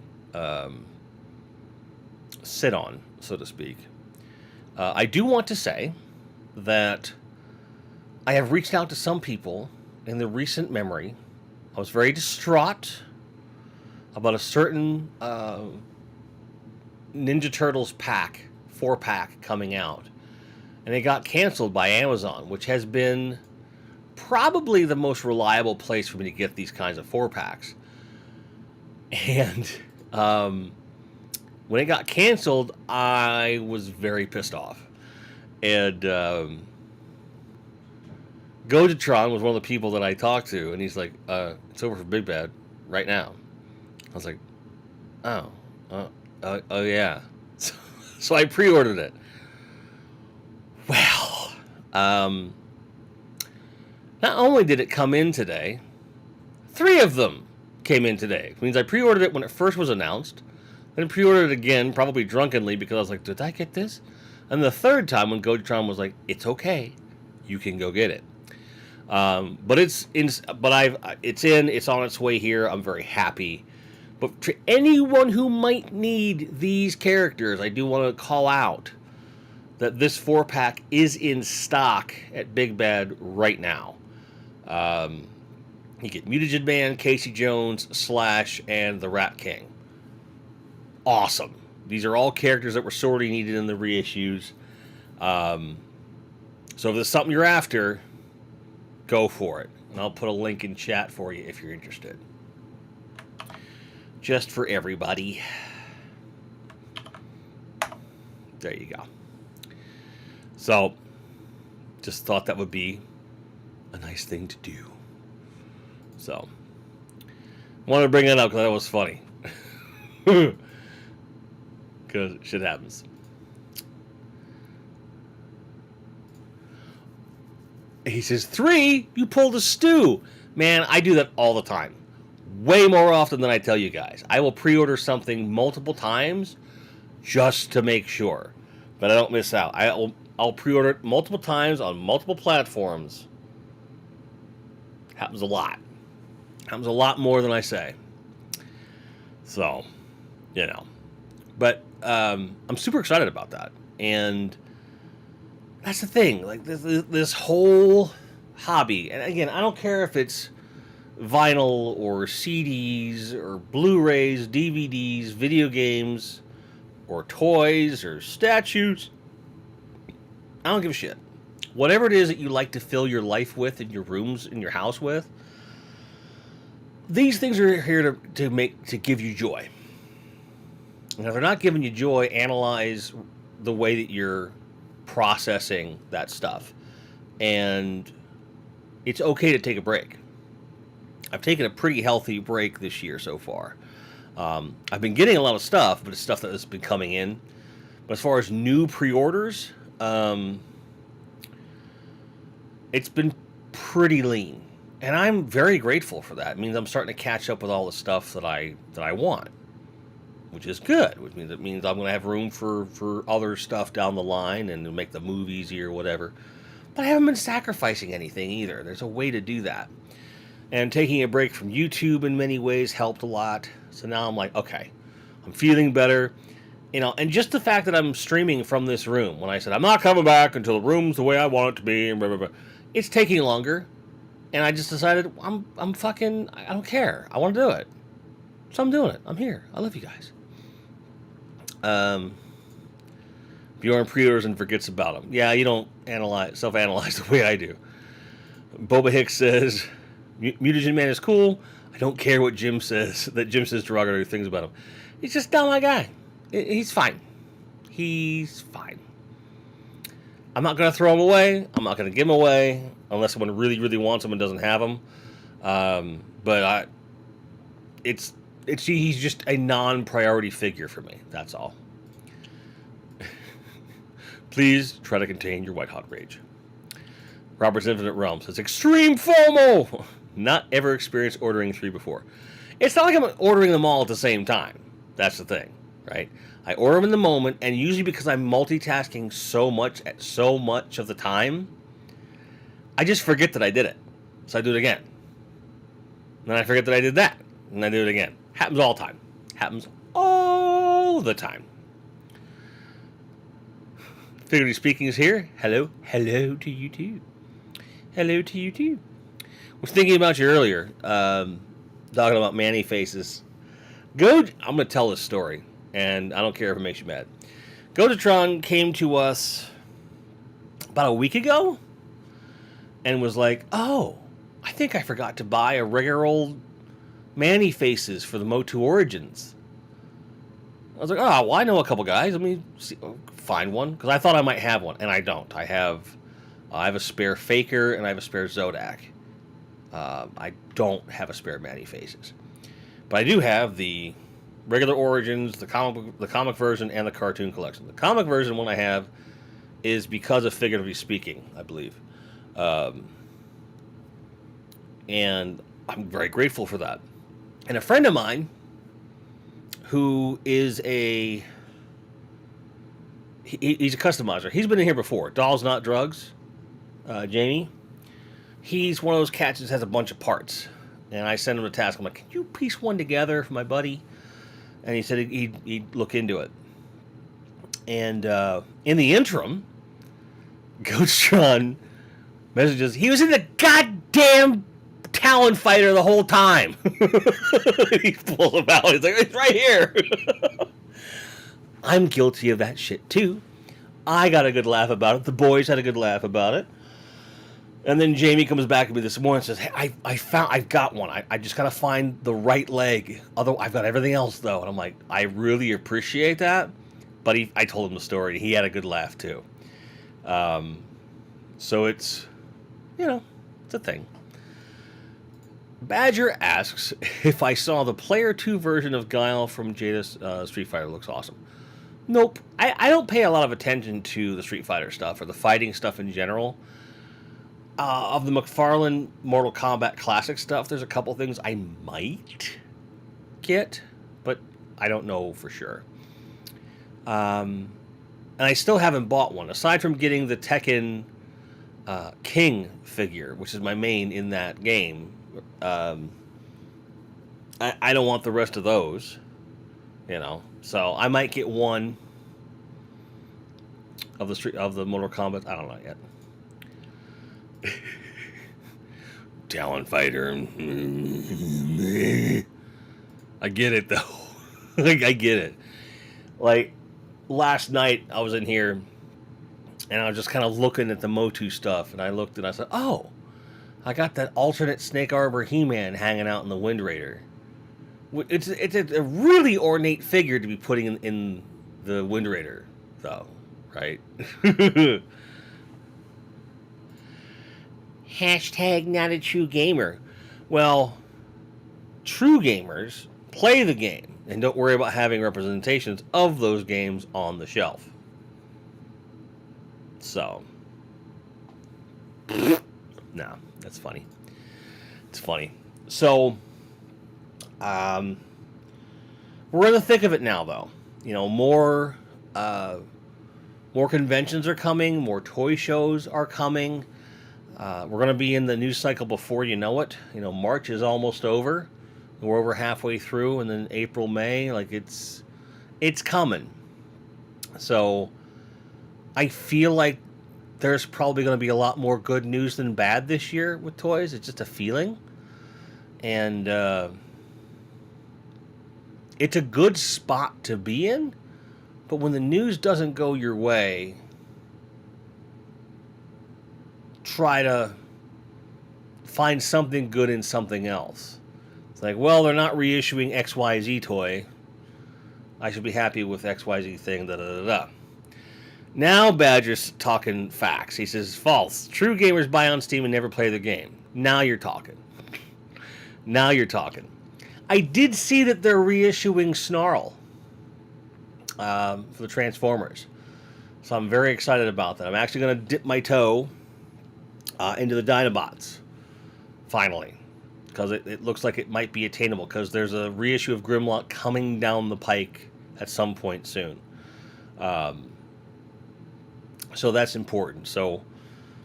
Speaker 1: sit on, so to speak. I do want to say that I have reached out to some people in the recent memory. I was very distraught about a certain Ninja Turtles 4-pack coming out. And it got canceled by Amazon, which has been probably the most reliable place for me to get these kinds of 4-packs. And when it got canceled, I was very pissed off. And Gojatron was one of the people that I talked to, and he's like, it's over for Big Bad right now. I was like, oh, oh yeah. So I pre-ordered it. Well, not only did it come in today, 3 of them came in today. It means I pre-ordered it when it first was announced, then pre-ordered it again, probably drunkenly, because I was like, did I get this? And the third time when Gojatron was like, it's okay, you can go get it. But it's on its way here. I'm very happy. But to anyone who might need these characters, I do want to call out that this 4-pack is in stock at Big Bad right now. You get Mutagen Man, Casey Jones, Slash, and the Rat King. Awesome. These are all characters that were sorely needed in the reissues. So if there's something you're after, go for it. And I'll put a link in chat for you if you're interested. Just for everybody. There you go. So, just thought that would be a nice thing to do. So, wanted to bring that up because that was funny. Because shit happens. He says, 3, you pulled a stew. Man, I do that all the time. Way more often than I tell you guys. I will pre-order something multiple times just to make sure. But I don't miss out. I'll pre-order it multiple times on multiple platforms. Happens a lot. Happens a lot more than I say. So, you know. But I'm super excited about that. And that's the thing. Like this whole hobby. And again, I don't care if it's vinyl or CDs or Blu-rays, DVDs, video games, or toys or statues. I don't give a shit. Whatever it is that you like to fill your life with, in your rooms, in your house with, these things are here to give you joy. And if they're not giving you joy, analyze the way that you're processing that stuff. And it's okay to take a break. I've taken a pretty healthy break this year so far. I've been getting a lot of stuff, but it's stuff that has been coming in. But as far as new pre-orders, it's been pretty lean. And I'm very grateful for that. It means I'm starting to catch up with all the stuff that I want, which is good. Which means I'm going to have room for other stuff down the line and to make the move easier or whatever. But I haven't been sacrificing anything either. There's a way to do that. And taking a break from YouTube in many ways helped a lot. So now I'm like, okay, I'm feeling better. You know, and just the fact that I'm streaming from this room, when I said, I'm not coming back until the room's the way I want it to be, and blah, blah, blah. It's taking longer. And I just decided, I don't care. I want to do it. So I'm doing it. I'm here. I love you guys. Bjorn pre-orders and forgets about them. Yeah, you don't self-analyze the way I do. Boba Hicks says, Mutagen Man is cool. I don't care what Jim says derogatory things about him. He's just not my guy. He's fine. He's fine. I'm not going to throw him away. I'm not going to give him away unless someone really, really wants him and doesn't have him. He's just a non-priority figure for me. That's all. Please try to contain your white hot rage. Robert's Infinite Realm says, extreme FOMO! Not ever experienced ordering 3 before. It's not like I'm ordering them all at the same time. That's the thing, right? I order them in the moment, and usually because I'm multitasking so much at so much of the time, I just forget that I did it. So I do it again. Then I forget that I did that. And I do it again. Happens all the time. Happens all the time. Figuratively Speaking is here. Hello. Hello to you too. Hello to you too. Was thinking about you earlier. Talking about Manny faces. I'm going to tell this story. And I don't care if it makes you mad. Gojatron came to us about a week ago. And was like, oh, I think I forgot to buy a regular old Manny faces for the Motu Origins. I was like, oh, well, I know a couple guys. Let me find one, because I thought I might have one, and I don't. I have a spare Faker and I have a spare Zodak. I don't have a spare Manny Faces, but I do have the regular Origins, the comic version, and the cartoon collection. The comic version one I have is because of Figuratively Speaking, I believe, and I'm very grateful for that. And a friend of mine who is he's a customizer. He's been in here before. Dolls Not Drugs, Jamie. He's one of those cats that has a bunch of parts. And I sent him a task. I'm like, can you piece one together for my buddy? And he said he'd look into it. And in the interim, Goatstron messages, he was in the goddamn Talon Fighter the whole time. He pulls him out. He's like, it's right here. I'm guilty of that shit too. I got a good laugh about it. The boys had a good laugh about it. And then Jamie comes back to me this morning and says, hey, I've got one. I just got to find the right leg. Although I've got everything else, though. And I'm like, I really appreciate that. But I told him the story, and he had a good laugh, too. So it's, it's a thing. Badger asks if I saw the Player 2 version of Guile from Jada's Street Fighter. Looks awesome. Nope. I don't pay a lot of attention to the Street Fighter stuff or the fighting stuff in general. Of the McFarlane Mortal Kombat Classic stuff, there's a couple things I might get, but I don't know for sure. And I still haven't bought one. Aside from getting the Tekken King figure, which is my main in that game, I don't want the rest of those, So I might get one of the Mortal Kombat. I don't know yet. Talon Fighter. I get it, though. I get it. Like, last night, I was in here, and I was just kind of looking at the Motu stuff, and I looked, and I said, oh, I got that alternate Snake Arbor He-Man hanging out in the Wind Raider. It's a really ornate figure to be putting in the Wind Raider, though, right? Hashtag not a true gamer. Well, true gamers play the game and don't worry about having representations of those games on the shelf. So, no, that's funny. It's funny. So, we're in the thick of it now, though. More conventions are coming. More toy shows are coming. We're going to be in the news cycle before you know it. March is almost over. We're over halfway through, and then April, May, it's coming. So I feel like there's probably going to be a lot more good news than bad this year with toys. It's just a feeling. And it's a good spot to be in, but when the news doesn't go your way, try to find something good in something else. It's like, well, they're not reissuing XYZ toy. I should be happy with XYZ thing, da-da-da-da. Now Badger's talking facts. He says, false. True gamers buy on Steam and never play the game. Now you're talking. Now you're talking. I did see that they're reissuing Snarl for the Transformers. So I'm very excited about that. I'm actually going to dip my toe into the Dinobots, finally, because it looks like it might be attainable, because there's a reissue of Grimlock coming down the pike at some point soon. So that's important. So,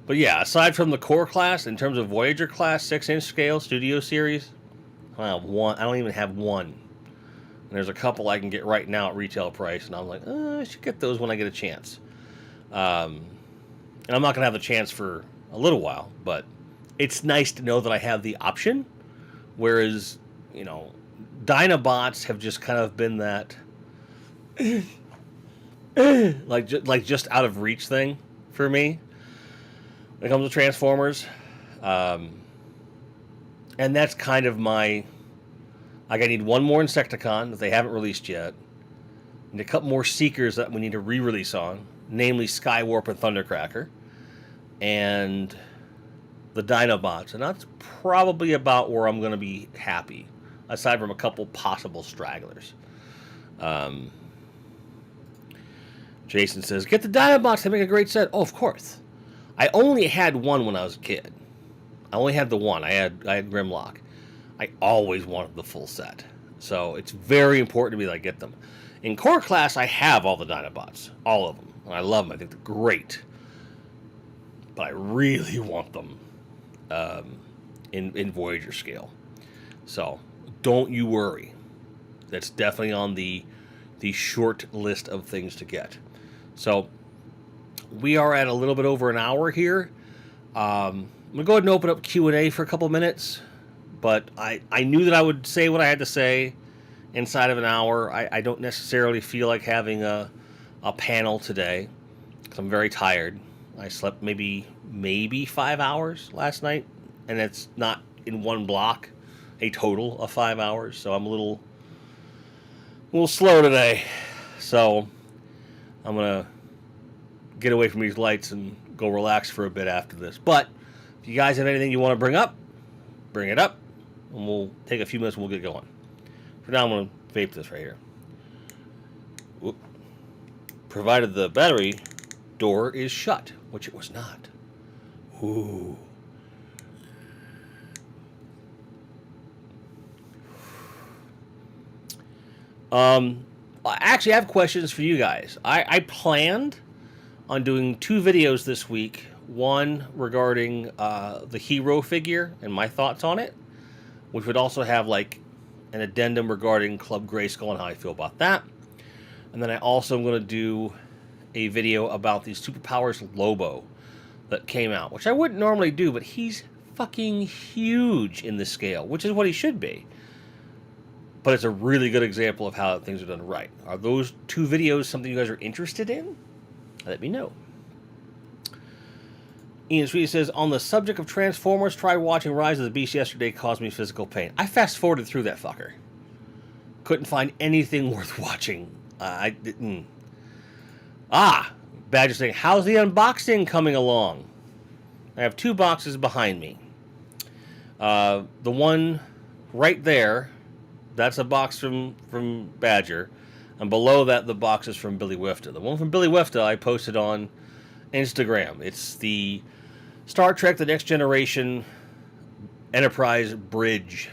Speaker 1: but yeah, aside from the core class, in terms of Voyager class 6-inch scale Studio Series, I don't even have one. And there's a couple I can get right now at retail price, and I'm like, I should get those when I get a chance. And I'm not going to have the chance for a little while, but it's nice to know that I have the option. Whereas, Dinobots have just kind of been that like just out of reach thing for me when it comes to Transformers. And that's kind of my, I need one more Insecticon that they haven't released yet. And a couple more Seekers that we need to re-release on, namely Skywarp and Thundercracker, and the Dinobots. And that's probably about where I'm going to be happy, aside from a couple possible stragglers. Jason says, get the Dinobots, they make a great set. Oh, of course. I only had one when I was a kid. I only had the one. I had Grimlock. I always wanted the full set. So it's very important to me that I get them. In core class, I have all the Dinobots. All of them. And I love them. I think they're great. But I really want them in Voyager scale. So don't you worry. That's definitely on the short list of things to get. So we are at a little bit over an hour here. I'm going to go ahead and open up Q&A for a couple minutes. But I knew that I would say what I had to say inside of an hour. I don't necessarily feel like having a panel today because I'm very tired. I slept maybe 5 hours last night, and it's not in one block, a total of 5 hours. So I'm a little slow today. So I'm going to get away from these lights and go relax for a bit after this. But if you guys have anything you want to bring up, bring it up, and we'll take a few minutes and we'll get going. For now, I'm going to vape this right here. Whoop. Provided the battery door is shut, which it was not. Ooh. Actually, I have questions for you guys. I planned on doing 2 videos this week. One regarding the hero figure and my thoughts on it, which would also have like an addendum regarding Club Grayskull and how I feel about that. And then I also am going to do a video about the Superpowers Lobo that came out, which I wouldn't normally do, but he's fucking huge in this scale, which is what he should be. But it's a really good example of how things are done right. Are those 2 videos something you guys are interested in? Let me know. Ian Sweet says, on the subject of Transformers, tried watching Rise of the Beast yesterday, caused me physical pain. I fast-forwarded through that fucker. Couldn't find anything worth watching. I didn't. Badger saying, how's the unboxing coming along? I have 2 boxes behind me. The one right there, that's a box from Badger. And below that, the box is from Billy Wifta. The one from Billy Wifta I posted on Instagram. It's the Star Trek The Next Generation Enterprise Bridge.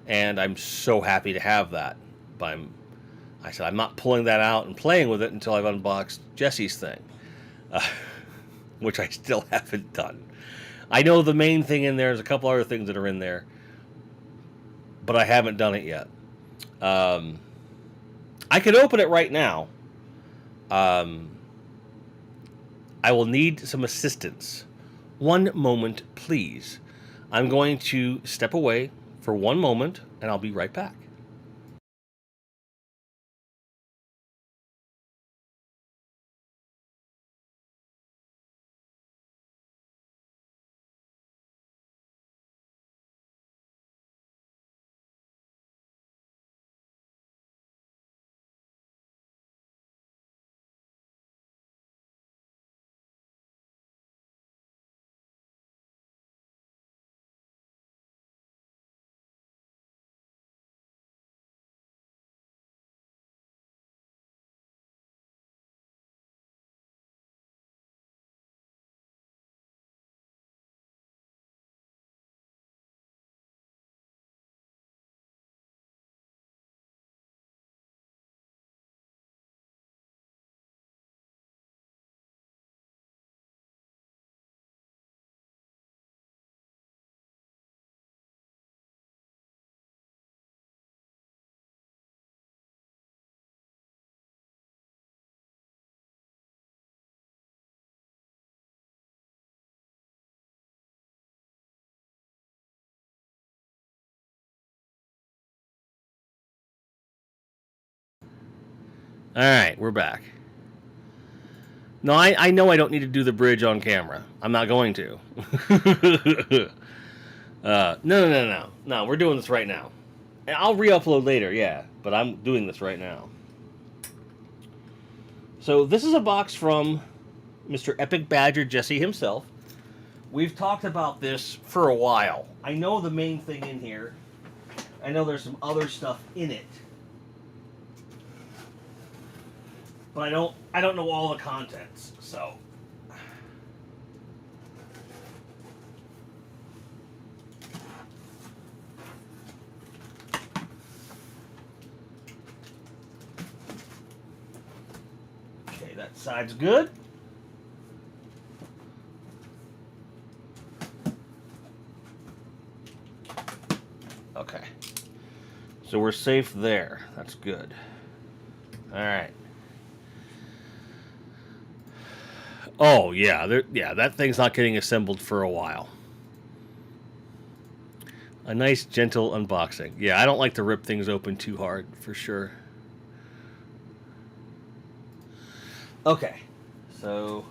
Speaker 1: And I'm so happy to have that. But I said I'm not pulling that out and playing with it until I've unboxed Jesse's thing. Which I still haven't done. I know the main thing in there is a couple other things that are in there. But I haven't done it yet. I could open it right now. I will need some assistance. One moment, please. I'm going to step away for one moment, and I'll be right back. All right, we're back. No, I know I don't need to do the bridge on camera. I'm not going to. No. We're doing this right now. And I'll re-upload later, yeah. But I'm doing this right now. So this is a box from Mr. Epic Badger Jesse himself. We've talked about this for a while. I know the main thing in here. I know there's some other stuff in it. But I don't know all the contents, so. Okay, that side's good. Okay. So we're safe there. That's good. All right. Oh, yeah. That thing's not getting assembled for a while. A nice, gentle unboxing. Yeah, I don't like to rip things open too hard, for sure. Okay. So,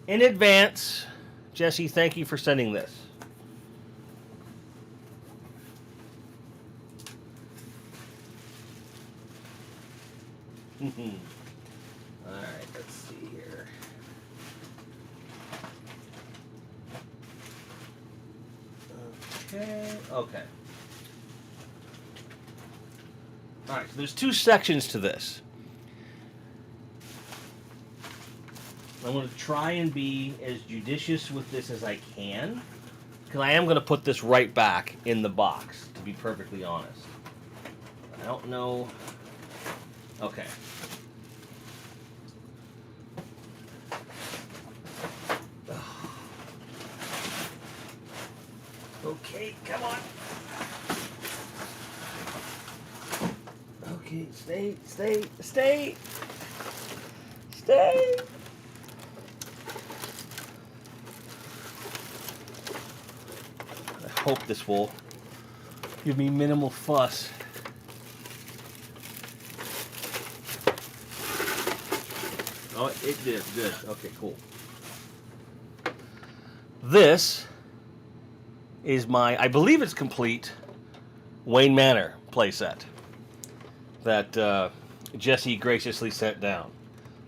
Speaker 1: in advance, Jesse, thank you for sending this. Alright, let's see here. Okay. Alright, so there's two sections to this. I'm going to try and be as judicious with this as I can, because I am going to put this right back in the box, to be perfectly honest. I don't know. Okay. Okay, come on. Okay, stay. I hope this will give me minimal fuss. Oh, it did. Good. Okay, cool. This is my, I believe it's complete, Wayne Manor playset that Jesse graciously sent down.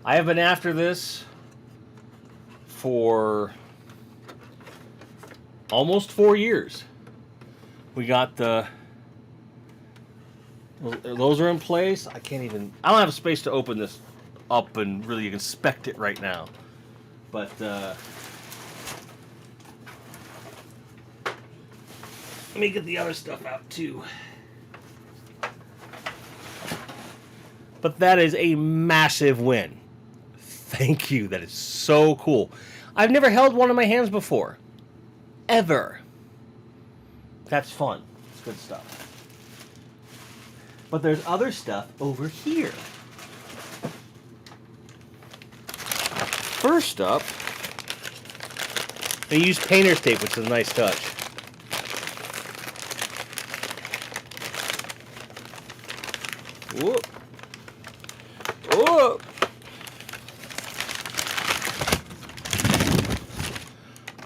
Speaker 1: I have been after this for almost 4 years. We got the, those are in place. I don't have space to open this up and really inspect it right now. But let me get the other stuff out too. But that is a massive win. Thank you. That is so cool. I've never held one in my hands before. Ever. That's fun. It's good stuff. But there's other stuff over here. First up, they use painter's tape, which is a nice touch. Whoop. Whoop.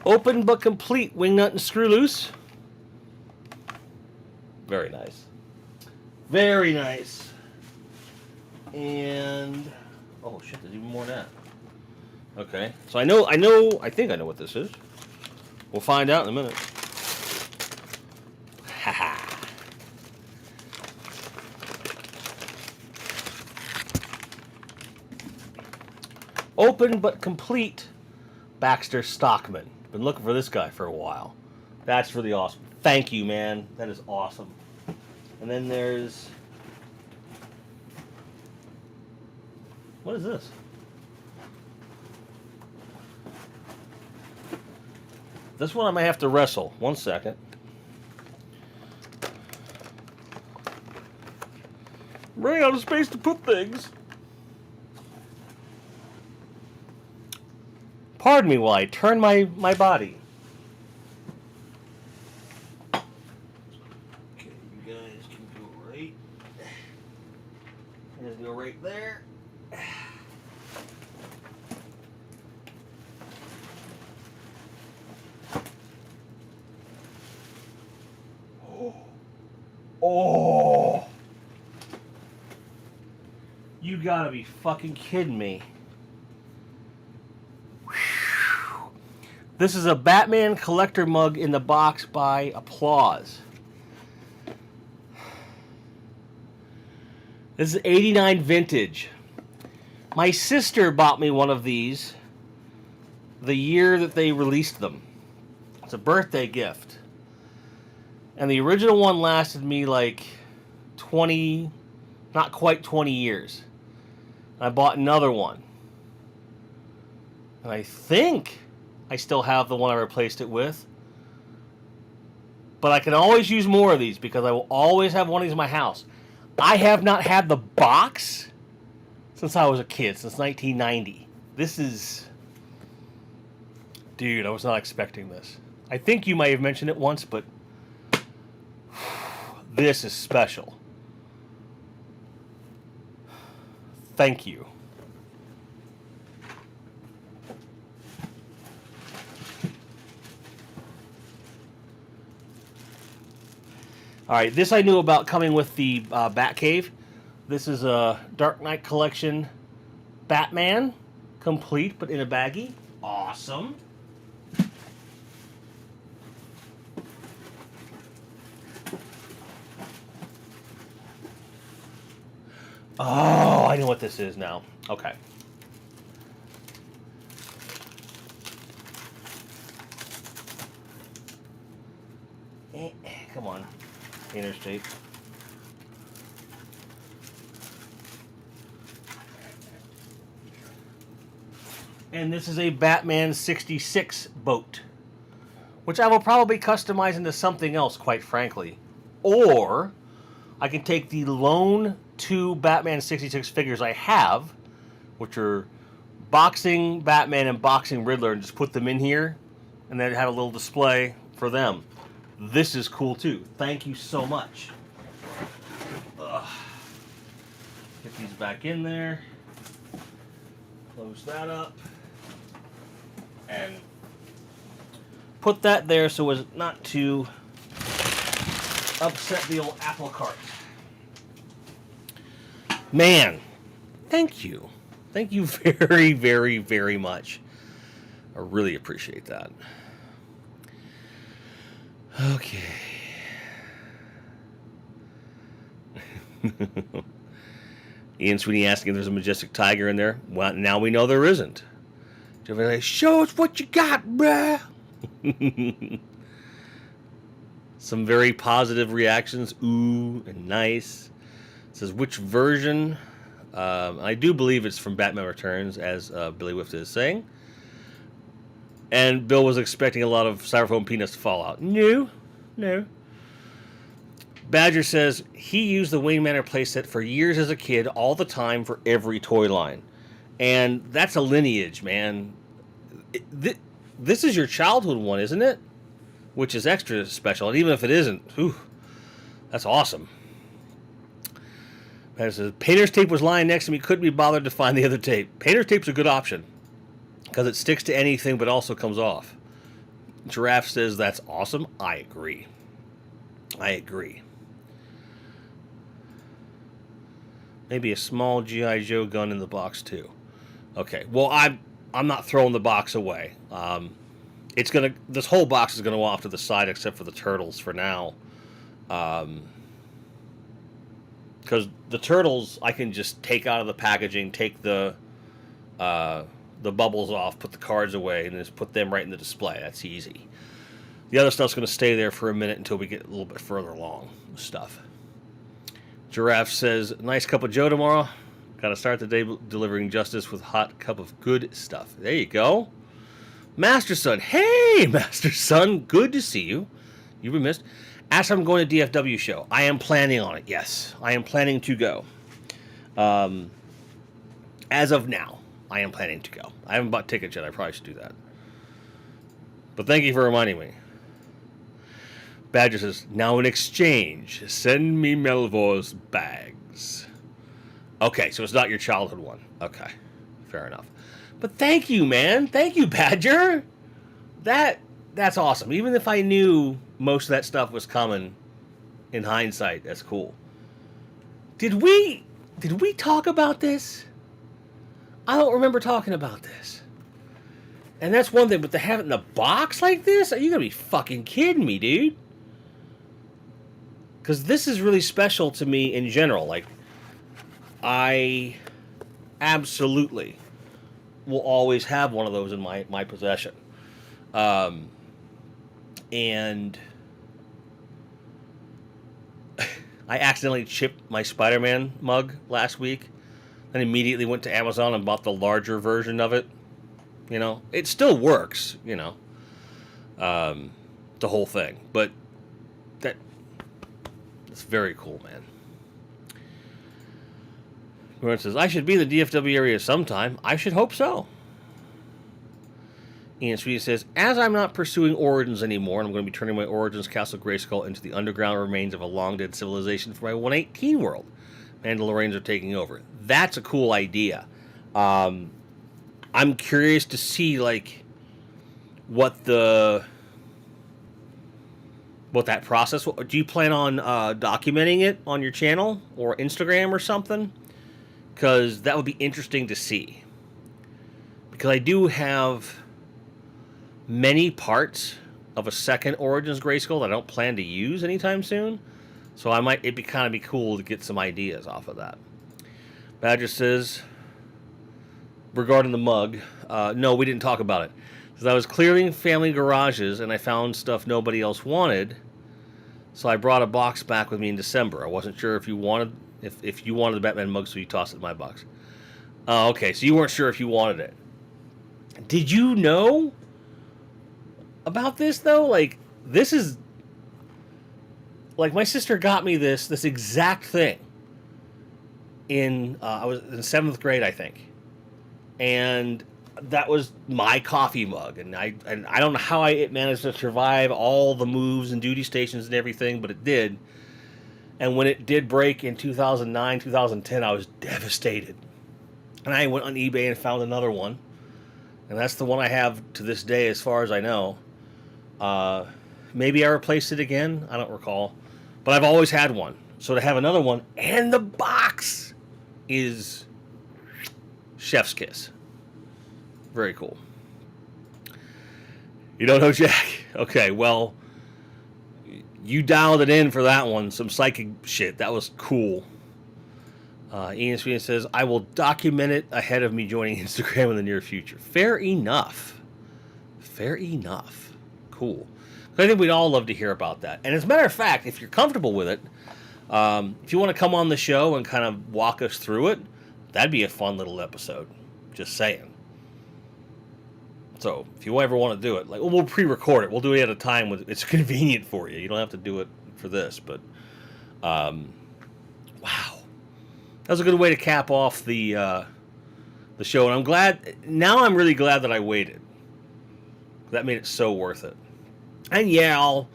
Speaker 1: Open but complete wing nut and screw loose. Very nice. Very nice. And oh shit, there's even more than that. Okay. So I think I know what this is. We'll find out in a minute. Haha. Open but complete Baxter Stockman. Been looking for this guy for a while. That's really awesome. Thank you, man. That is awesome. And then there's... what is this? This one I might have to wrestle. 1 second. Running out of space to put things. Pardon me while I turn my body. Okay, you guys can go right. Just go right there. Oh. You gotta be fucking kidding me. This is a Batman collector mug in the box by Applause. This is 89 vintage. My sister bought me one of these the year that they released them. It's a birthday gift. And the original one lasted me like 20, not quite 20 years. I bought another one. And I think I still have the one I replaced it with. But I can always use more of these because I will always have one of these in my house. I have not had the box since I was a kid, since 1990. This is... Dude, I was not expecting this. I think you might have mentioned it once, but... This is special. Thank you. Alright, this I knew about coming with the Batcave. This is a Dark Knight Collection Batman. Complete, but in a baggie. Awesome. Oh, I know what this is now. Okay. Come on. Interstate. And this is a Batman 66 boat, which I will probably customize into something else, quite frankly. Or I can take the lone 2 Batman 66 figures I have, which are Boxing Batman and Boxing Riddler, and just put them in here, and then have a little display for them. This is cool too. Thank you so much. Ugh. Get these back in there. Close that up. And put that there so as not to upset the old apple cart. Man, thank you. Thank you very, very, very much. I really appreciate that. Okay. Ian Sweeney asking if there's a Majestic Tiger in there. Well, now we know there isn't. Like, show us what you got, bruh. Some very positive reactions. Ooh, and nice. It says, which version? I do believe it's from Batman Returns, as Billy Whiff is saying. And Bill was expecting a lot of Styrofoam Peanuts to fall out. No. Badger says, he used the Wayne Manor playset for years as a kid, all the time, for every toy line. And that's a lineage, man. This is your childhood one, isn't it? Which is extra special. And even if it isn't, whew, that's awesome. Badger says, painter's tape was lying next to me. Couldn't be bothered to find the other tape. Painter's tape's a good option, because it sticks to anything but also comes off. Giraffe says that's awesome. I agree. Maybe a small G.I. Joe gun in the box too. Okay. Well, I'm not throwing the box away. This whole box is gonna go off to the side except for the turtles for now. Because the turtles I can just take out of the packaging, take the bubbles off, put the cards away, and just put them right in the display. That's easy. The other stuff's going to stay there for a minute until we get a little bit further along with stuff. Giraffe says, nice cup of Joe tomorrow. Got to start the day delivering justice with hot cup of good stuff. There you go. Master Son. Hey, Master Son. Good to see you. You've been missed. Ask if I'm going to DFW show. I am planning on it, yes. I am planning to go. As of now. I am planning to go. I haven't bought tickets yet. I probably should do that. But thank you for reminding me. Badger says, now in exchange, send me Melvor's bags. Okay, so it's not your childhood one. Okay, fair enough. But thank you, man. Thank you, Badger. That's awesome. Even if I knew most of that stuff was coming, in hindsight, that's cool. Did we Did we talk about this? I don't remember talking about this. And that's one thing, but to have it in a box like this? Are you going to be fucking kidding me, dude? Because this is really special to me in general. Like, I absolutely will always have one of those in my possession. And I accidentally chipped my Spider-Man mug last week, and immediately went to Amazon and bought the larger version of it. You know, it still works, you know, the whole thing, but it's very cool, man. Where it says, I should be in the DFW area sometime. I should hope so. Ian Sweet says, as I'm not pursuing Origins anymore, and I'm going to be turning my Origins Castle Grayskull into the underground remains of a long-dead civilization for my 118 world. Mandalorians are taking over. That's a cool idea. I'm curious to see, like, what that process... Do you plan on documenting it on your channel or Instagram or something? Because that would be interesting to see. Because I do have many parts of a second Origins Grayskull that I don't plan to use anytime soon. So it'd be kind of cool to get some ideas off of that. Badger says, regarding the mug, no, we didn't talk about it. Says, I was clearing family garages and I found stuff nobody else wanted. So I brought a box back with me in December. I wasn't sure if you wanted the Batman mug, so you tossed it in my box. Oh, okay, so you weren't sure if you wanted it. Did you know about this, though? Like, this is... Like, my sister got me this exact thing I was in 7th grade, I think. And that was my coffee mug. And I don't know how it managed to survive all the moves and duty stations and everything, but it did. And when it did break in 2009, 2010, I was devastated. And I went on eBay and found another one. And that's the one I have to this day, as far as I know. Maybe I replaced it again. I don't recall. But I've always had one. So to have another one, and the box is chef's kiss. Very cool. You don't know Jack? Okay, well, you dialed it in for that one. Some psychic shit. That was cool. Ian Sweden says, I will document it ahead of me joining Instagram in the near future. Fair enough. Fair enough. Cool. I think we'd all love to hear about that. And as a matter of fact, if you're comfortable with it, if you want to come on the show and kind of walk us through it, that'd be a fun little episode. Just saying. So, if you ever want to do it, like, we'll pre-record it. We'll do it at a time when it's convenient for you. You don't have to do it for this, but wow. That was a good way to cap off the show, and I'm really glad that I waited. That made it so worth it. And yeah, I'll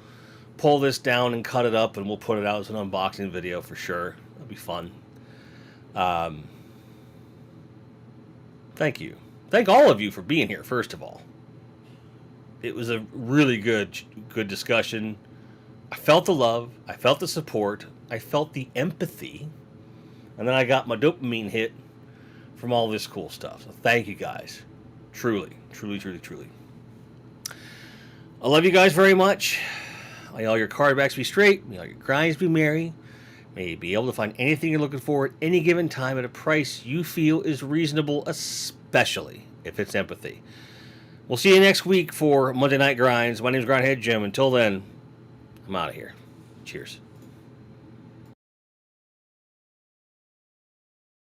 Speaker 1: pull this down and cut it up, and we'll put it out as an unboxing video for sure. That'll be fun. Thank you. Thank all of you for being here, first of all. It was a really good discussion. I felt the love. I felt the support. I felt the empathy. And then I got my dopamine hit from all this cool stuff. So thank you guys. Truly, truly, truly, truly. I love you guys very much. May all your card backs be straight. May all your grinds be merry. May you be able to find anything you're looking for at any given time at a price you feel is reasonable, especially if it's empathy. We'll see you next week for Monday Night Grinds. My name is Grindhead Jim. Until then, I'm out of here. Cheers.